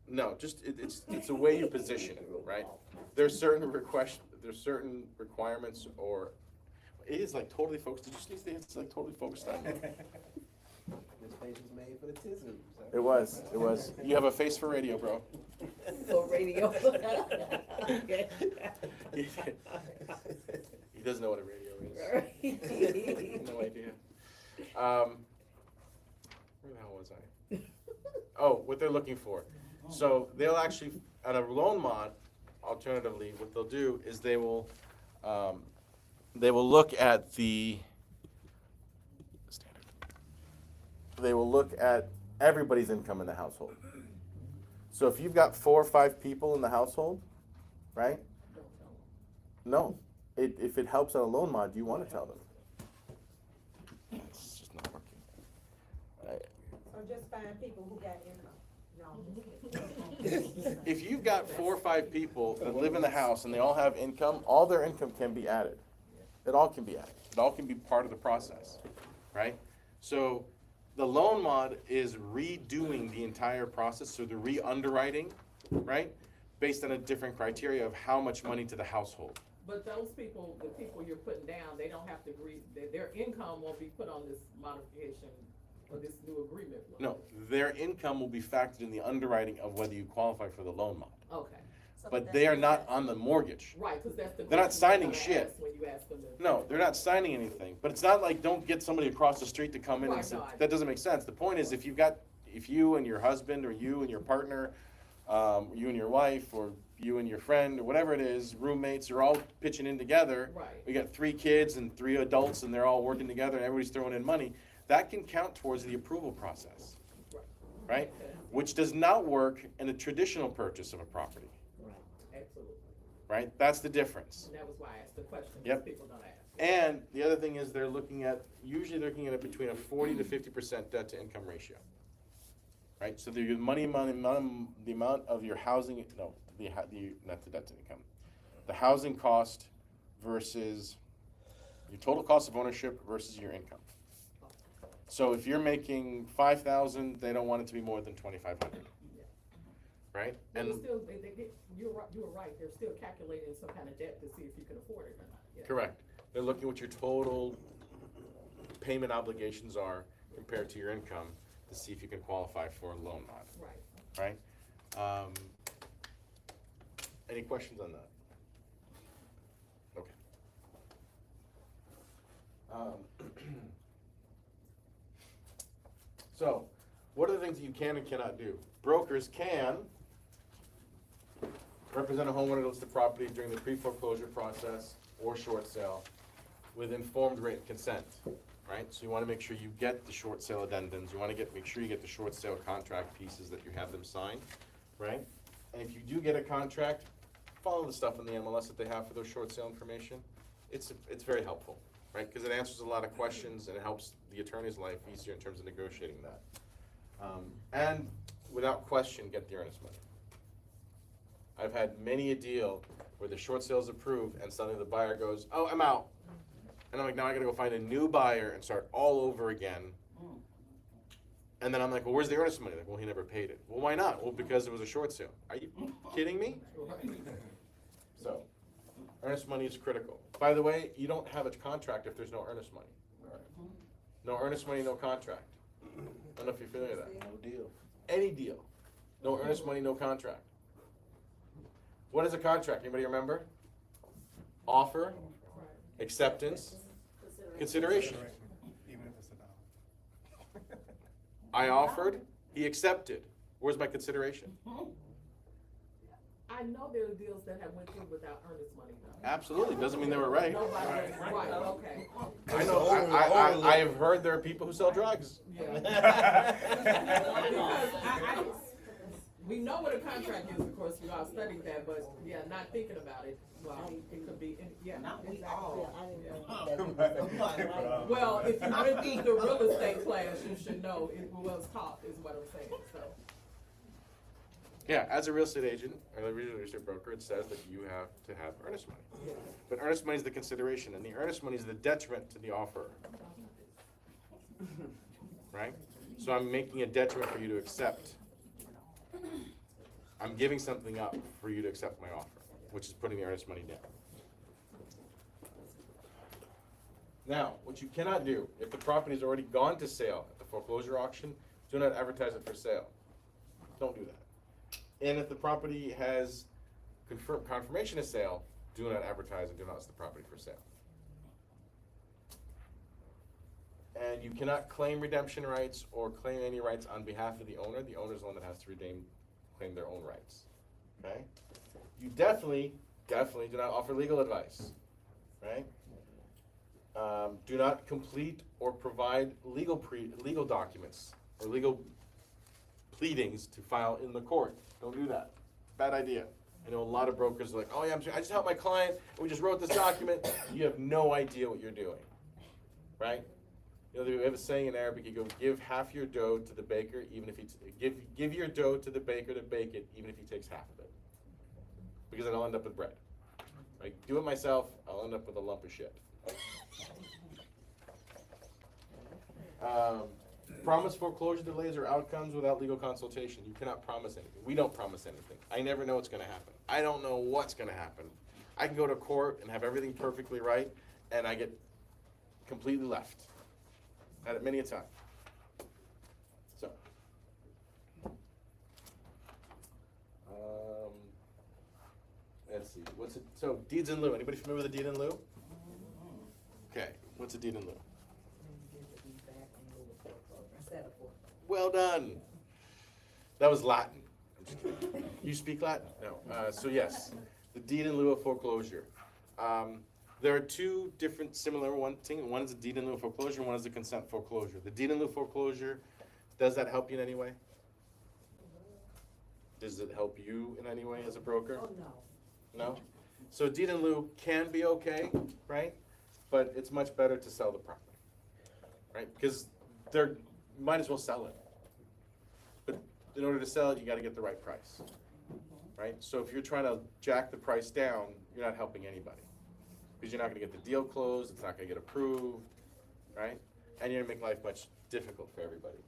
No, just it's the way you position it, right? There's certain requirements, or it is like totally focused. Did you see it's like totally focused on you? This page was made for the tizzle. It was. You have a face for radio, bro. For radio. He doesn't know what a radio is. No idea. Where the hell was I? Oh, what they're looking for. So they'll actually, at a loan mod, alternatively, what they'll do is they will look at the standard. They will look at everybody's income in the household. So if you've got 4 or 5 people in the household, right? No. If it helps on a loan mod, you want to tell them. It's just not working. So just find people who got income. If you've got 4 or 5 people that live in the house and they all have income, all their income can be added. It all can be added. It all can be part of the process, right? So the loan mod is redoing the entire process, so the re-underwriting, right? Based on a different criteria of how much money to the household. But those people, the people you're putting down, they don't have to agree, their income won't be put on this modification or this new agreement. No, their income will be factored in the underwriting of whether you qualify for the loan mod. Okay, But they are not on the mortgage. right, cause that's the. They're not question signing gonna shit. ask When you ask them to. No, they're not signing anything, but it's not like don't get somebody across the street to come in and Right, say, no, I- that doesn't make sense. The point is if you and your husband or you and your partner, you and your wife or you and your friend or whatever it is, roommates are all pitching in together. Right. We got 3 kids and 3 adults and they're all working together and everybody's throwing in money. That can count towards the approval process, right? Which does not work in a traditional purchase of a property, Absolutely, right? That's the difference. and that was why I asked the question, because Yep. people don't ask. And the other thing is usually they're looking at it between a 40 to 50% debt to income ratio. Right, so the amount of your housing, not the debt to income, the housing cost versus your total cost of ownership versus your income. So if you're making $5,000, they don't want it to be more than $2,500. Right? But And it's still, you were right, they're still calculating some kind of debt to see if you can afford it or not. Yeah. correct. They're looking what your total payment obligations are compared to your income to see if you can qualify for a loan mod, Right. right? Any questions on that? Okay. So, what are the things that you can and cannot do? Brokers can represent a homeowner that lists the property during the pre-foreclosure process or short sale with informed written consent, right? So you wanna make sure you get the short sale addendums, you wanna make sure you get the short sale contract pieces that you have them sign, right? And if you do get a contract, follow the stuff in the MLS that they have for those short sale information. It's very helpful, right? Because it answers a lot of questions and it helps the attorney's life easier in terms of negotiating that. And without question, get the earnest money. I've had many a deal where the short sale is approved and suddenly the buyer goes, oh, I'm out. And I'm like, now I gotta go find a new buyer and start all over again. And then I'm like, well, where's the earnest money? Like, well, he never paid it. Well, why not? Well, because it was a short sale. Are you kidding me? So, earnest money is critical. By the way, you don't have a contract if there's no earnest money. No earnest money, no contract. I don't know if you're familiar with that. No deal. Any deal. No earnest money, no contract. What is a contract? Anybody remember? Offer, acceptance, consideration. Even if it's a dollar. I offered, he accepted. Where's my consideration? I know there are deals that have went through without earnest money though. Absolutely, doesn't mean they were right. Nobody, right, okay. I know, I have heard there are people who sell drugs. Yeah. Because we know what a contract is, of course, we all studied that, but yeah, not thinking about it, well, it could be, yeah. Not we exactly. all. Yeah. Well, if you went through the real estate class, you should know it was taught, is what I'm saying, so. Yeah, as a real estate agent or a real estate broker, it says that you have to have earnest money. But earnest money is the consideration, and the earnest money is the detriment to the offer. Right? So I'm making a detriment for you to accept. I'm giving something up for you to accept my offer, which is putting the earnest money down. Now, what you cannot do, if the property has already gone to sale at the foreclosure auction, do not advertise it for sale. Don't do that. And if the property has confirmation of sale, do not advertise and do not list the property for sale. And you cannot claim redemption rights or claim any rights on behalf of the owner. The owner is the one that has to claim their own rights. Okay? You definitely do not offer legal advice. Right? Do not complete or provide legal documents or legal pleadings to file in the court. Don't do that. Bad idea. I know a lot of brokers are like, oh yeah, I just helped my client, and we just wrote this document. You have no idea what you're doing, right? You know, we have a saying in Arabic, you go, give half your dough to the baker, even if he, give your dough to the baker to bake it, even if he takes half of it. Because then I'll end up with bread. Right? Do it myself, I'll end up with a lump of shit. Promise foreclosure delays or outcomes without legal consultation. You cannot promise anything. We don't promise anything. I never know what's going to happen. I don't know what's going to happen. I can go to court and have everything perfectly right, and I get completely left. Had it many a time. So, let's see. What's it? So, deeds in lieu. Anybody familiar with a deed in lieu? Okay. What's a deed in lieu? Well done. That was Latin. I'm just kidding. You speak Latin? No. So yes, the deed in lieu of foreclosure. There are two different similar things. One is a deed in lieu of foreclosure, and one is a consent foreclosure. The deed in lieu of foreclosure, does that help you in any way? Does it help you in any way as a broker? Oh, no. No? So deed in lieu can be okay, right? But it's much better to sell the property, right? Because they're might as well sell it. But in order to sell it, you got to get the right price, right? So if you're trying to jack the price down, you're not helping anybody. Because you're not going to get the deal closed, it's not going to get approved, right? And you're going to make life much difficult for everybody.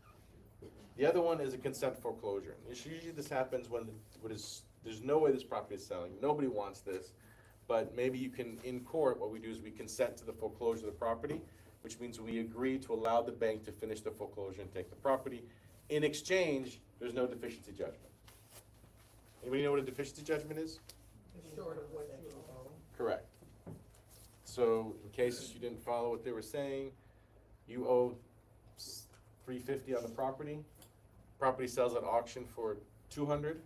The other one is a consent foreclosure. Usually this happens when there's no way this property is selling, nobody wants this, but maybe you can, in court, what we do is we consent to the foreclosure of the property, which means we agree to allow the bank to finish the foreclosure and take the property. In exchange, there's no deficiency judgment. Anybody know what a deficiency judgment is? Short of what you owe. Correct. So in case you didn't follow what they were saying, you owe $350 on the property. Property sells at auction for $200.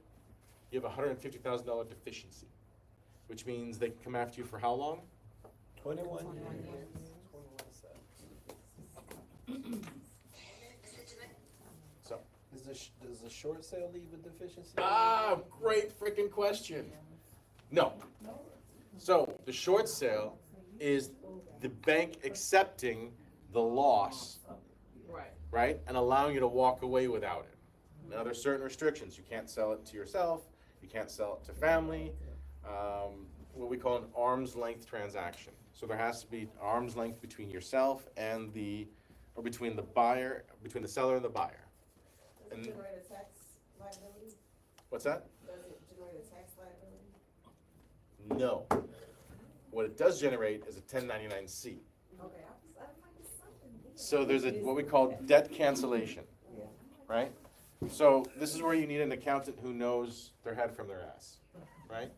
You have a $150,000 deficiency, which means they can come after you for how long? 21 years. So. Does the short sale leave a deficiency? Ah, great freaking question. No. So the short sale is the bank accepting the loss, Right. right, and allowing you to walk away without it. Now there's certain restrictions. You can't sell it to yourself. You can't sell it to family. What we call an arm's length transaction. So there has to be arm's length between yourself and or between the buyer, between the seller and the buyer. Does it generate a tax liability? What's that? Does it generate a tax liability? No. What it does generate is a 1099-C. Okay, I might be something. So there's what we call debt cancellation, right? So this is where you need an accountant who knows their head from their ass, right?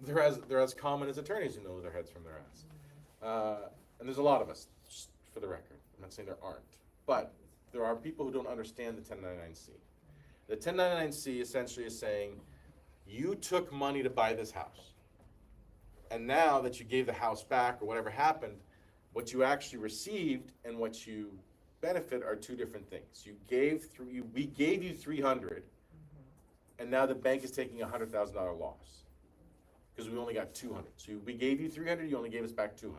They're as common as attorneys who know their heads from their ass. And there's a lot of us, just for the record. I'm not saying there aren't. But there are people who don't understand the 1099-C. The 1099-C essentially is saying, you took money to buy this house. And now that you gave the house back or whatever happened, what you actually received and what you benefit are two different things. We gave you $300, and now the bank is taking a $100,000 loss because we only got $200. So we gave you $300, you only gave us back $200.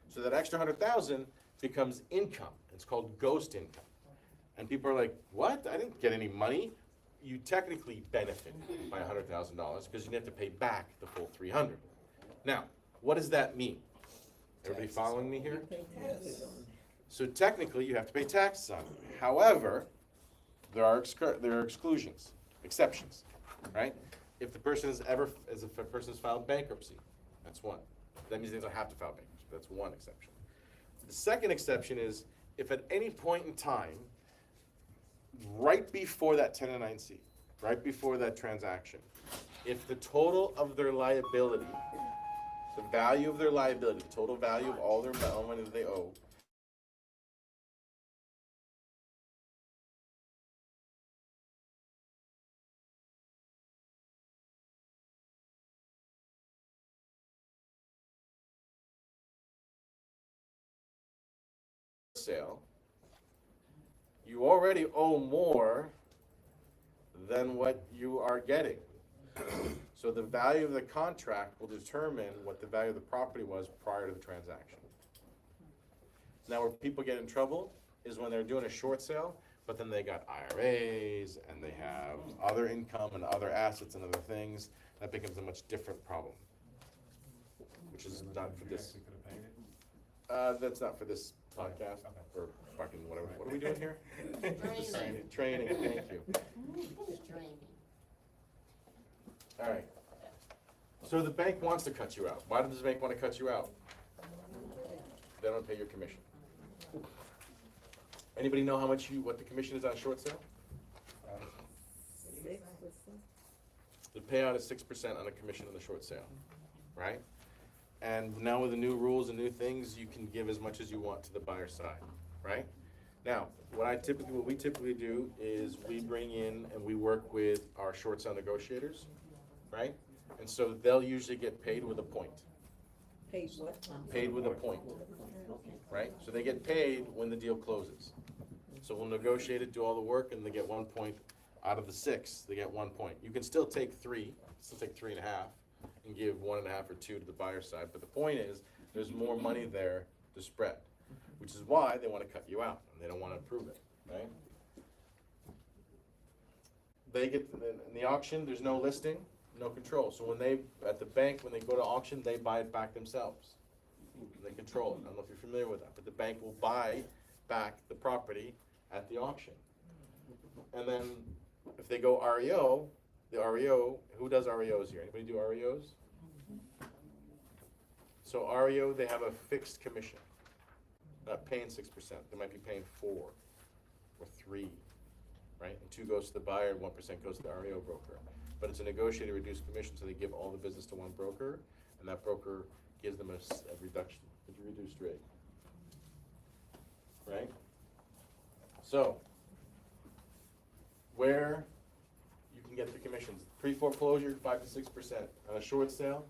So that extra $100,000 becomes income. It's called ghost income. And people are like, what? I didn't get any money. You technically benefit by $100,000 because you have to pay back the full $300. Now, what does that mean? Everybody following me here? Yes. So technically, you have to pay taxes on it. However, there are exclusions, exceptions, right? If the person if a person has filed bankruptcy, that's one. That means they don't have to file bankruptcy. That's one exception. The second exception is if at any point in time, right before that 1099-C, right before that transaction, if the total of their liability, the value of their liability, the total value of all their money that they owe, sale, you already owe more than what you are getting. So the value of the contract will determine what the value of the property was prior to the transaction. Now where people get in trouble is when they're doing a short sale, but then they got IRAs and they have other income and other assets and other things. That becomes a much different problem, which is not for this. That's not for this podcast or fucking whatever. What are we doing here? Training. Thank you. All right. So the bank wants to cut you out. Why does the bank want to cut you out? They don't pay your commission. Anybody know what the commission is on a short sale? 6%. The payout is 6% on a commission on the short sale, right? And now with the new rules and new things, you can give as much as you want to the buyer side, right? Now, what we typically do is we bring in and we work with our short sale negotiators, right? And so they'll usually get paid with a point. Paid what? Paid with a point, right? So they get paid when the deal closes. So we'll negotiate it, do all the work, and they get 1 point out of the 6. They get 1 point. You can still take 3, still take 3.5, and give 1.5 or 2 to the buyer side. But the point is, there's more money there to spread, which is why they want to cut you out and they don't want to approve it, right? They get in the auction. There's no listing, no control. So when at the bank, when they go to auction, they buy it back themselves. They control it. I don't know if you're familiar with that, but the bank will buy back the property at the auction. And then if they go REO, the REO, who does REOs here? Anybody do REOs? So REO, they have a fixed commission, not paying 6%. They might be paying 4 or 3, right? And 2 goes to the buyer, and 1% goes to the REO broker. But it's a negotiated reduced commission, so they give all the business to one broker, and that broker gives them a reduction, a reduced rate, right? So, where you can get the commissions, pre-foreclosure, 5 to 6%. On a short sale,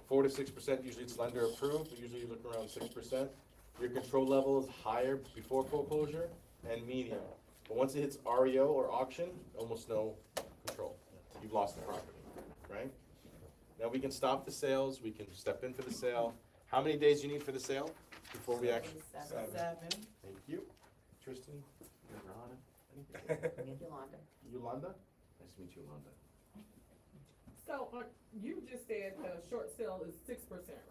4 to 6%, usually it's lender approved, but usually you look around 6%. Your control level is higher before foreclosure and medium. But once it hits REO or auction, almost no control. You've lost the property, right? Now we can stop the sales, we can step in for the sale. How many days do you need for the sale before we actually? 7. Thank you. Tristan? Yolanda? Yolanda? Nice to meet you, Yolanda. So, you just said the short sale is 6%,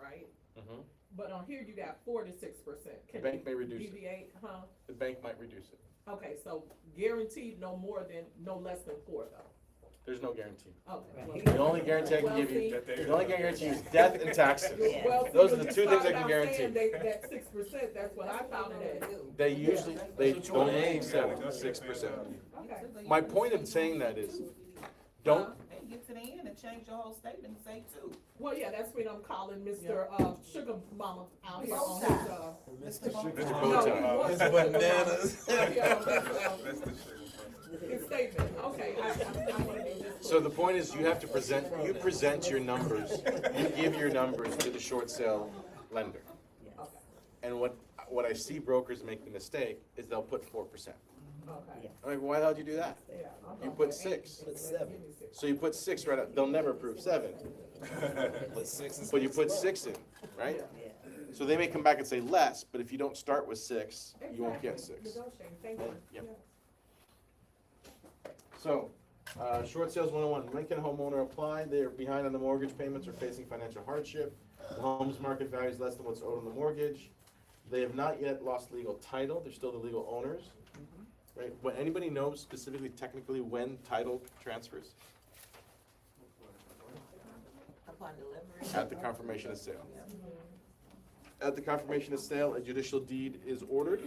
right? Mm-hmm. But on here, you got 4 to 6%. The bank may reduce it. Deviate, huh? The bank might reduce it. Okay, so guaranteed no less than 4 though. There's no guarantee. Okay. The only guarantee I can give you, Well, the only guarantee is death and taxes. Well, Those are when the you 2 things I started can out guarantee. saying That 6%, that's what I thought it at. They usually, they only accept 6%. Okay. My point in saying that is, don't, And get to the end and change your whole statement and say 2. Well, yeah, that's what I'm calling Mr. Sugar Mama out here on his, Mr. no, he Bowtie. was Mr. Bananas. His statement, okay, I wanna do this. So the point is, you have to present your numbers, you give your numbers to the short sale lender. And what I see brokers make the mistake is they'll put 4%. Okay. I'm like, why the hell did you do that? Yeah, okay. You put 6. Put 7. So you put 6 right out, they'll never approve 7, Put 6 and but you put 6 in, right? So they may come back and say less, but if you don't start with 6, you won't get 6. Negotiating, thank you. Yep. So, short sales 101, when can a homeowner apply? They are behind on the mortgage payments or facing financial hardship. The home's market value is less than what's owed on the mortgage. They have not yet lost legal title, they're still the legal owners. Right, when anybody knows specifically technically when title transfers? Upon delivery. At the confirmation of sale. At the confirmation of sale, a judicial deed is ordered,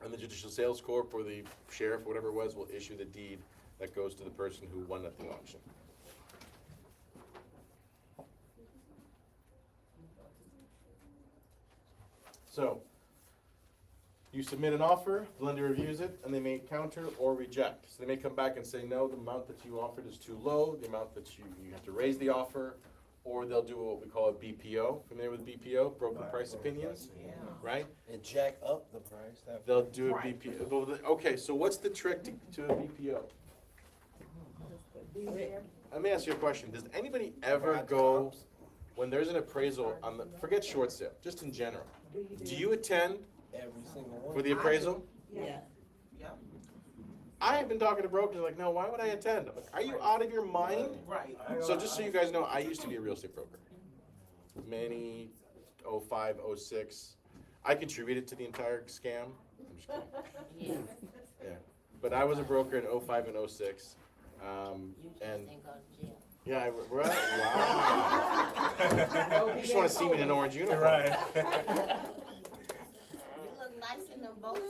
and the judicial sales corp or the sheriff, whatever it was, will issue the deed that goes to the person who won at the auction. So, you submit an offer, the lender reviews it, and they may counter or reject. So they may come back and say, no, the amount that you offered is too low, the amount that you have to raise the offer, or they'll do what we call a BPO. Familiar with BPO, broker price opinions, right? And jack up the price. They'll do a BPO. Well, Okay, so what's the trick to a BPO? Let me ask you a question. Does anybody ever go, when there's an appraisal on the, forget short sale, just in general, do you attend Every single one. for the appraisal? Yeah. I have been talking to brokers like, no, why would I attend? I'm like, are you out of your mind? Right. So just so you guys know, I used to be a real estate broker. Many, 05, 06. I contributed to the entire scam. I'm just kidding. Yeah. But I was a broker in 05 and 06. And yeah, right? Wow. You just want to see me in an orange uniform. Right. You look nice in them bow ties.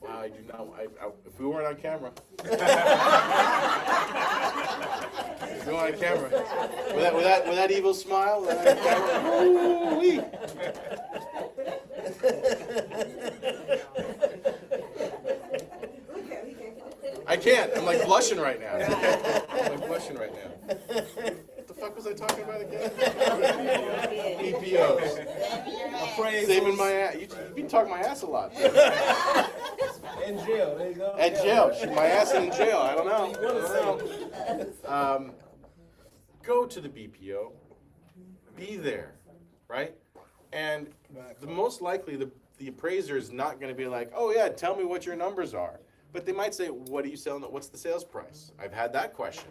I do not, if we weren't on camera. If we weren't on camera. With that evil smile, with that camera, ooh-wee. I can't, I'm like blushing right now. I'm like blushing right now. What the fuck was I talking about again? BPOs. Saving my ass. You've been talking my ass a lot. In jail, there you go. At jail. My ass in jail. I don't know. Go to the BPO. Be there, right? And the most likely, the appraiser is not going to be like, oh yeah, tell me what your numbers are. But they might say, what are you selling? What's the sales price? I've had that question.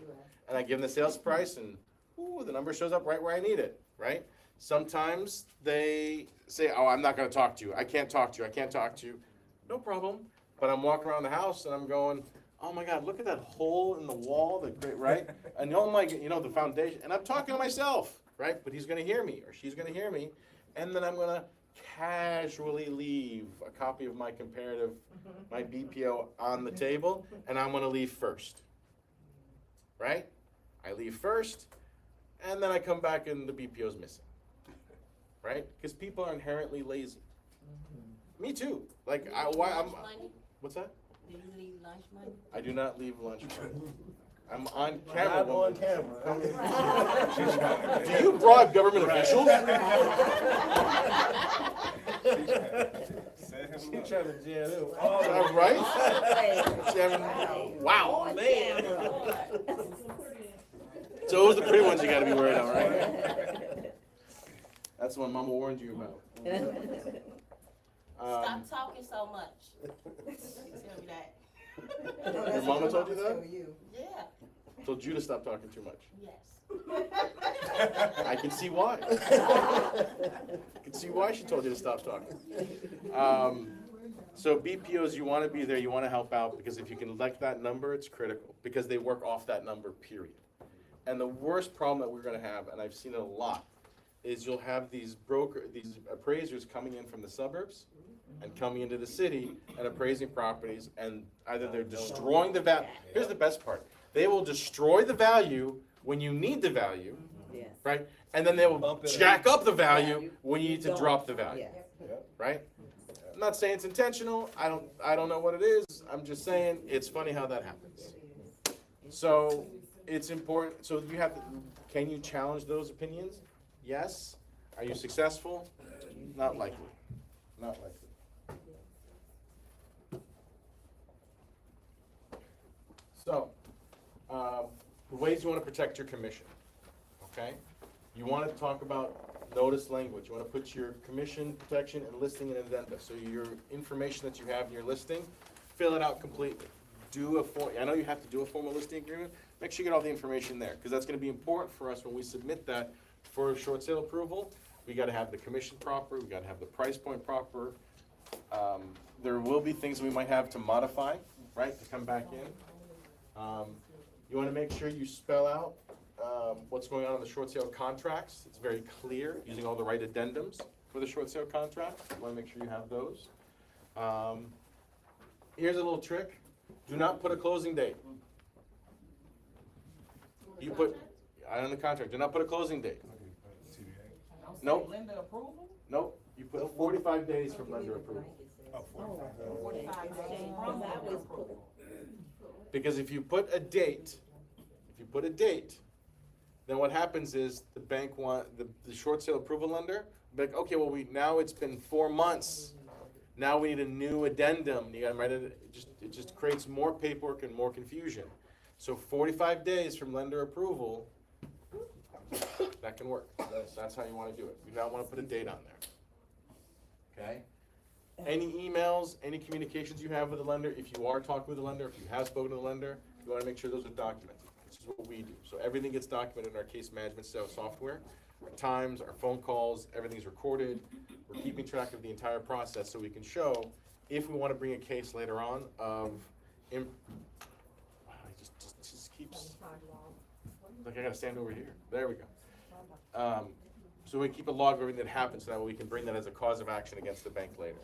And I give them the sales price and ooh, the number shows up right where I need it, right? Sometimes they say, oh, I'm not going to talk to you. I can't talk to you. I can't talk to you. No problem. But I'm walking around the house and I'm going, oh my God, look at that hole in the wall, right? And oh my, the foundation, and I'm talking to myself, right? But he's gonna hear me, or she's gonna hear me, and then I'm gonna casually leave a copy of my comparative, my BPO on the table, and I'm gonna leave first, right? I leave first, and then I come back and the BPO's missing, right? Because people are inherently lazy. Me too. Like, what's that? Do you leave lunch money? I do not leave lunch money. I'm on camera. Not on camera. Do you bribe government officials? She trying to jail him. All right? Wow. Man. So those are the pretty ones you gotta be worried about, right? That's the one Mama warned you about. Stop talking so much. Tell me that. Your mama told you that? Yeah, Told you to stop talking too much. yes. I can see why. I can see why she told you to stop talking. So BPOs, you want to be there, you want to help out, because if you can elect that number, it's critical, because they work off that number, period. And the worst problem that we're going to have, and I've seen it a lot, is you'll have these appraisers coming in from the suburbs and coming into the city and appraising properties, and either they're destroying the value. Here's the best part. They will destroy the value when you need the value, Yes. right? And then they will jack up the value when you need to drop the value, Yes. right? I'm not saying it's intentional. I don't know what it is. I'm just saying it's funny how that happens. So it's important. So you have to, can you challenge those opinions? Yes. Are you successful? Not likely. Not likely. So, the ways you want to protect your commission, okay? You want to talk about notice language. You want to put your commission protection and listing and addenda. So your information that you have in your listing, fill it out completely. I know you have to do a formal listing agreement. Make sure you get all the information there, because that's going to be important for us when we submit that for short sale approval. We got to have the commission proper. We got to have the price point proper. There will be things we might have to modify, right, to come back in. You want to make sure you spell out what's going on in the short sale contracts. It's very clear, using all the right addendums for the short sale contract. You want to make sure you have those. Here's a little trick. Do not put a closing date. You put, on the contract, do not put a closing date. Nope. Lender approval? Nope. You put 45 days from lender approval. 45 days from lender approval. Because if you put a date, then what happens is the bank the short sale approval lender, be like, okay, well, now it's been 4 months. Now we need a new addendum. You got to write it. It just creates more paperwork and more confusion. So 45 days from lender approval, that can work. That's how you want to do it. You don't want to put a date on there. Okay? Any emails, any communications you have with the lender, if you are talking with the lender, if you have spoken to the lender, you want to make sure those are documented. This is what we do. So everything gets documented in our case management software. Our times, our phone calls, everything's recorded. We're keeping track of the entire process so we can show if we want to bring a case later on of, it just keeps, like I gotta stand over here. There we go. So we keep a log of everything that happens so that we can bring that as a cause of action against the bank later.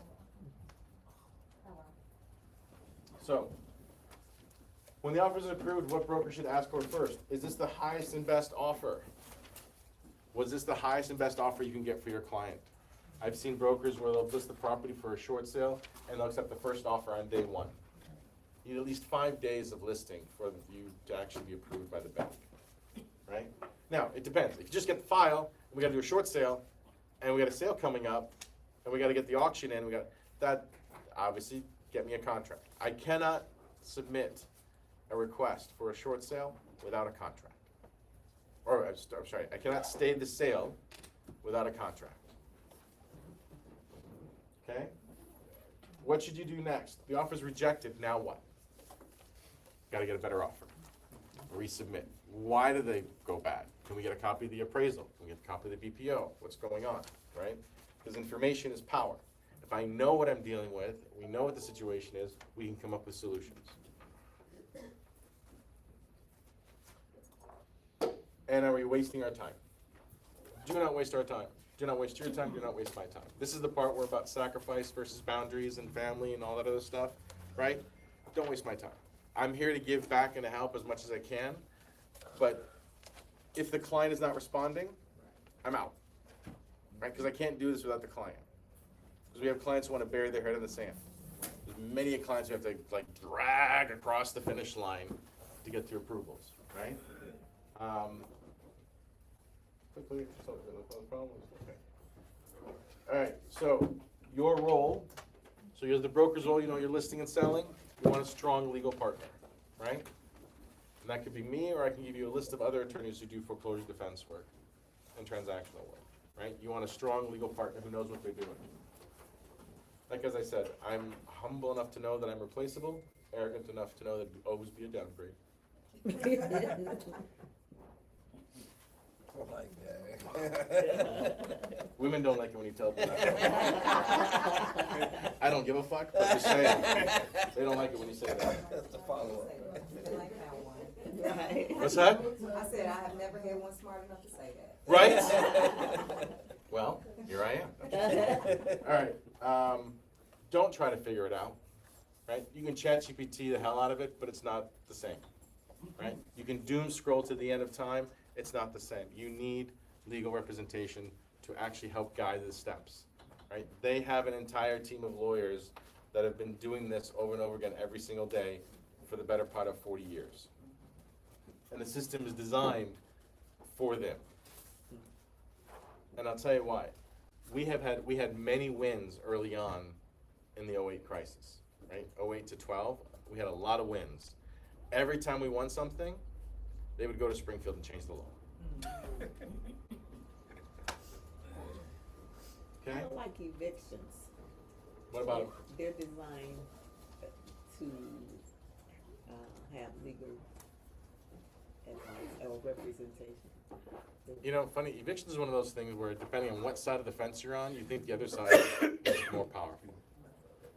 So, when the offer is approved, what broker should ask for first? Is this the highest and best offer? Was this the highest and best offer you can get for your client? I've seen brokers where they'll list the property for a short sale and they'll accept the first offer on day one. You need at least 5 days of listing for you to actually be approved by the bank, right? Now, it depends. If you just get the file, and we gotta do a short sale, and we got a sale coming up, and we gotta get the auction in, that obviously get me a contract. I cannot submit a request for a short sale without a contract. Or, I'm sorry, I cannot stay the sale without a contract. Okay? What should you do next? The offer's rejected, now what? Gotta get a better offer. Resubmit. Why do they go bad? Can we get a copy of the appraisal? Can we get a copy of the BPO? What's going on, right? Because information is power. If I know what I'm dealing with, we know what the situation is, we can come up with solutions. And are we wasting our time? Do not waste our time. Do not waste your time, do not waste my time. This is the part where about sacrifice versus boundaries and family and all that other stuff, right? Don't waste my time. I'm here to give back and to help as much as I can, but if the client is not responding, I'm out, right? Because I can't do this without the client. Because we have clients who want to bury their head in the sand. There's many clients who have to like drag across the finish line to get through approvals, right? Quickly, okay. All right, so your role, so you're the broker's role, you know you're listing and selling, you want a strong legal partner, right? And that could be me, or I can give you a list of other attorneys who do foreclosure defense work and transactional work, right? You want a strong legal partner who knows what they're doing. Like as I said, I'm humble enough to know that I'm replaceable, arrogant enough to know that it'd always be a downgrade. I like that. Women don't like it when you tell them that. I don't give a fuck, but just saying. They don't like it when you say that. That's the follow-up. I like that one. Right. What's that? I said, I have never had one smart enough to say that. Right? Well, here I am. All right. Don't try to figure it out. Right? You can ChatGPT the hell out of it, but it's not the same. Right? You can doom scroll to the end of time. It's not the same. You need legal representation to actually help guide the steps. Right? They have an entire team of lawyers that have been doing this over and over again every single day for the better part of 40 years. And the system is designed for them. And I'll tell you why. We had many wins early on in the 08 crisis, right? 08 to 12, we had a lot of wins. Every time we won something, they would go to Springfield and change the law. Okay? I don't like evictions. What about them? They're designed to have legal advice or representation. You know, funny, eviction is one of those things where depending on what side of the fence you're on, you think the other side is more powerful,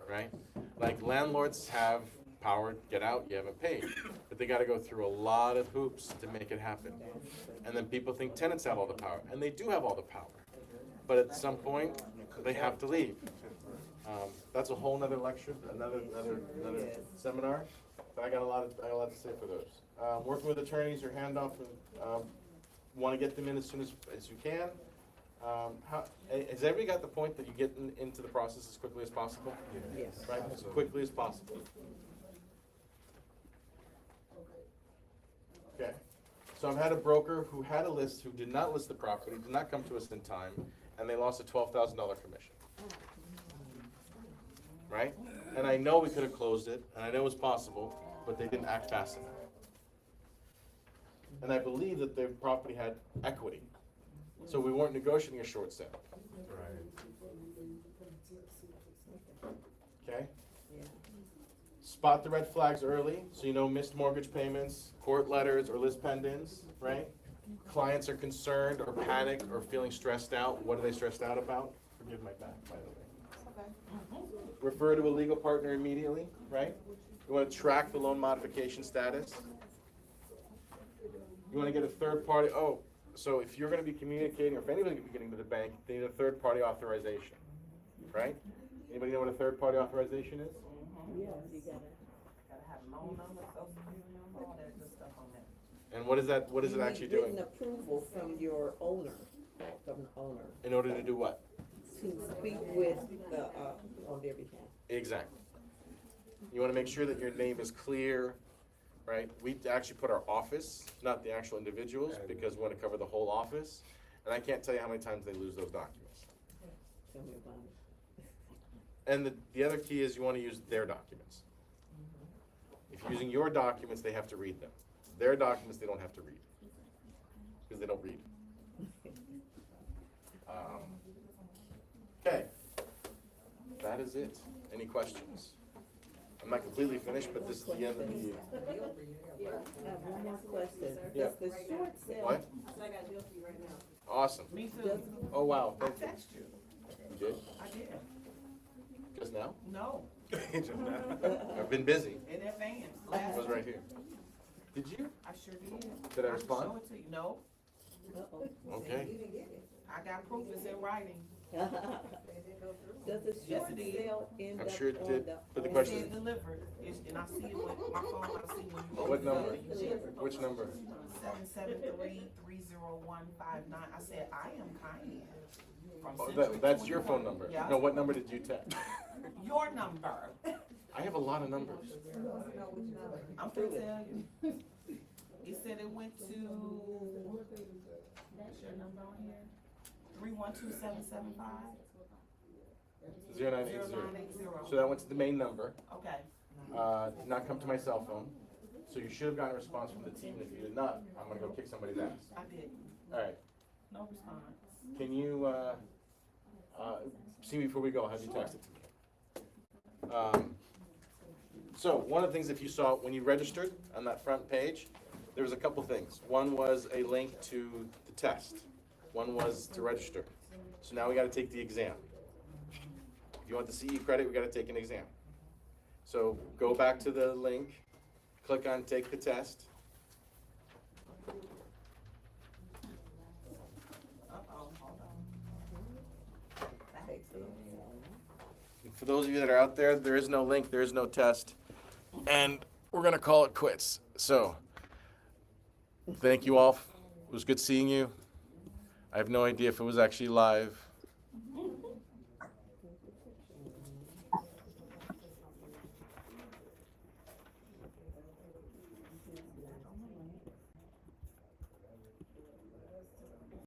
right? Like landlords have power, get out, you haven't paid. But they gotta go through a lot of hoops to make it happen. And then people think tenants have all the power, and they do have all the power. But at some point, they have to leave. That's a whole nother lecture, another seminar, but I got a lot to say for those. Working with attorneys, your handoff, want to get them in as soon as you can. Has everybody got the point that you get into the process as quickly as possible? Yes. Right, as quickly as possible. Okay, so I've had a broker who had a list, who did not list the property, did not come to us in time, and they lost a $12,000 commission. Right? And I know we could have closed it, and I know it was possible, but they didn't act fast enough. And I believe that their property had equity. So we weren't negotiating a short sale. Okay? Yeah. Spot the red flags early, so you know missed mortgage payments, court letters, or list pendants, right? Clients are concerned or panicked or feeling stressed out. What are they stressed out about? Forgive my back, by the way. Refer to a legal partner immediately, right? You want to track the loan modification status. You want to get a third party, so if you're going to be communicating, or if anybody's going to be getting to the bank, they need a third party authorization, right? Anybody know what a third party authorization is? Yes, you gotta have loan number, social security number, all that good stuff on that. And what is that, what is it actually doing? Written approval from your owner, from the owner, In order to do what? to speak with the, on their behalf. Exactly. You want to make sure that your name is clear, right? We actually put our office, not the actual individuals, because we want to cover the whole office. And I can't tell you how many times they lose those documents. Tell me about it. And the other key is you want to use their documents. If you're using your documents, they have to read them. Their documents, they don't have to read, because they don't read. Okay, that is it. Any questions? I'm not completely finished, but this is the end of the meeting. I have one more question. Yeah. Does the short sale? What? Awesome. Me too. Oh, wow. I Thank you. text you. You did? I did. Just now? No, I've been busy. in advance. I was right here. Did you? I sure did. Did I can respond? show it to you. No, Okay. I got proof, it's in writing. Does the Yes, short it is. sale end I'm up sure it on did, the? but the It question said delivered, and I see it with my phone, I see when you. What number? Which number? 773-30159. I said, I am Cayenne. From Oh, Century that's your 21. phone number. Yeah. No, what number did you text? Your number. I have a lot of numbers. I'm gonna tell you. It said it went to, what's your number on here? 312-775. 0980. 0980. So that went to the main number. Okay. Did not come to my cell phone. So you should have gotten a response from the team. If you did not, I'm gonna go kick somebody's ass. I didn't. All right. No response. Can you see me before we go? I'll have you text it to me. So one of the things, if you saw when you registered on that front page, there was a couple things. One was a link to the test. One was to register. So now we got to take the exam. If you want the CE credit, we got to take an exam. So go back to the link, click on take the test. For those of you that are out there, there is no link, there is no test, and we're gonna call it quits. So, thank you all. It was good seeing you. I have no idea if it was actually live.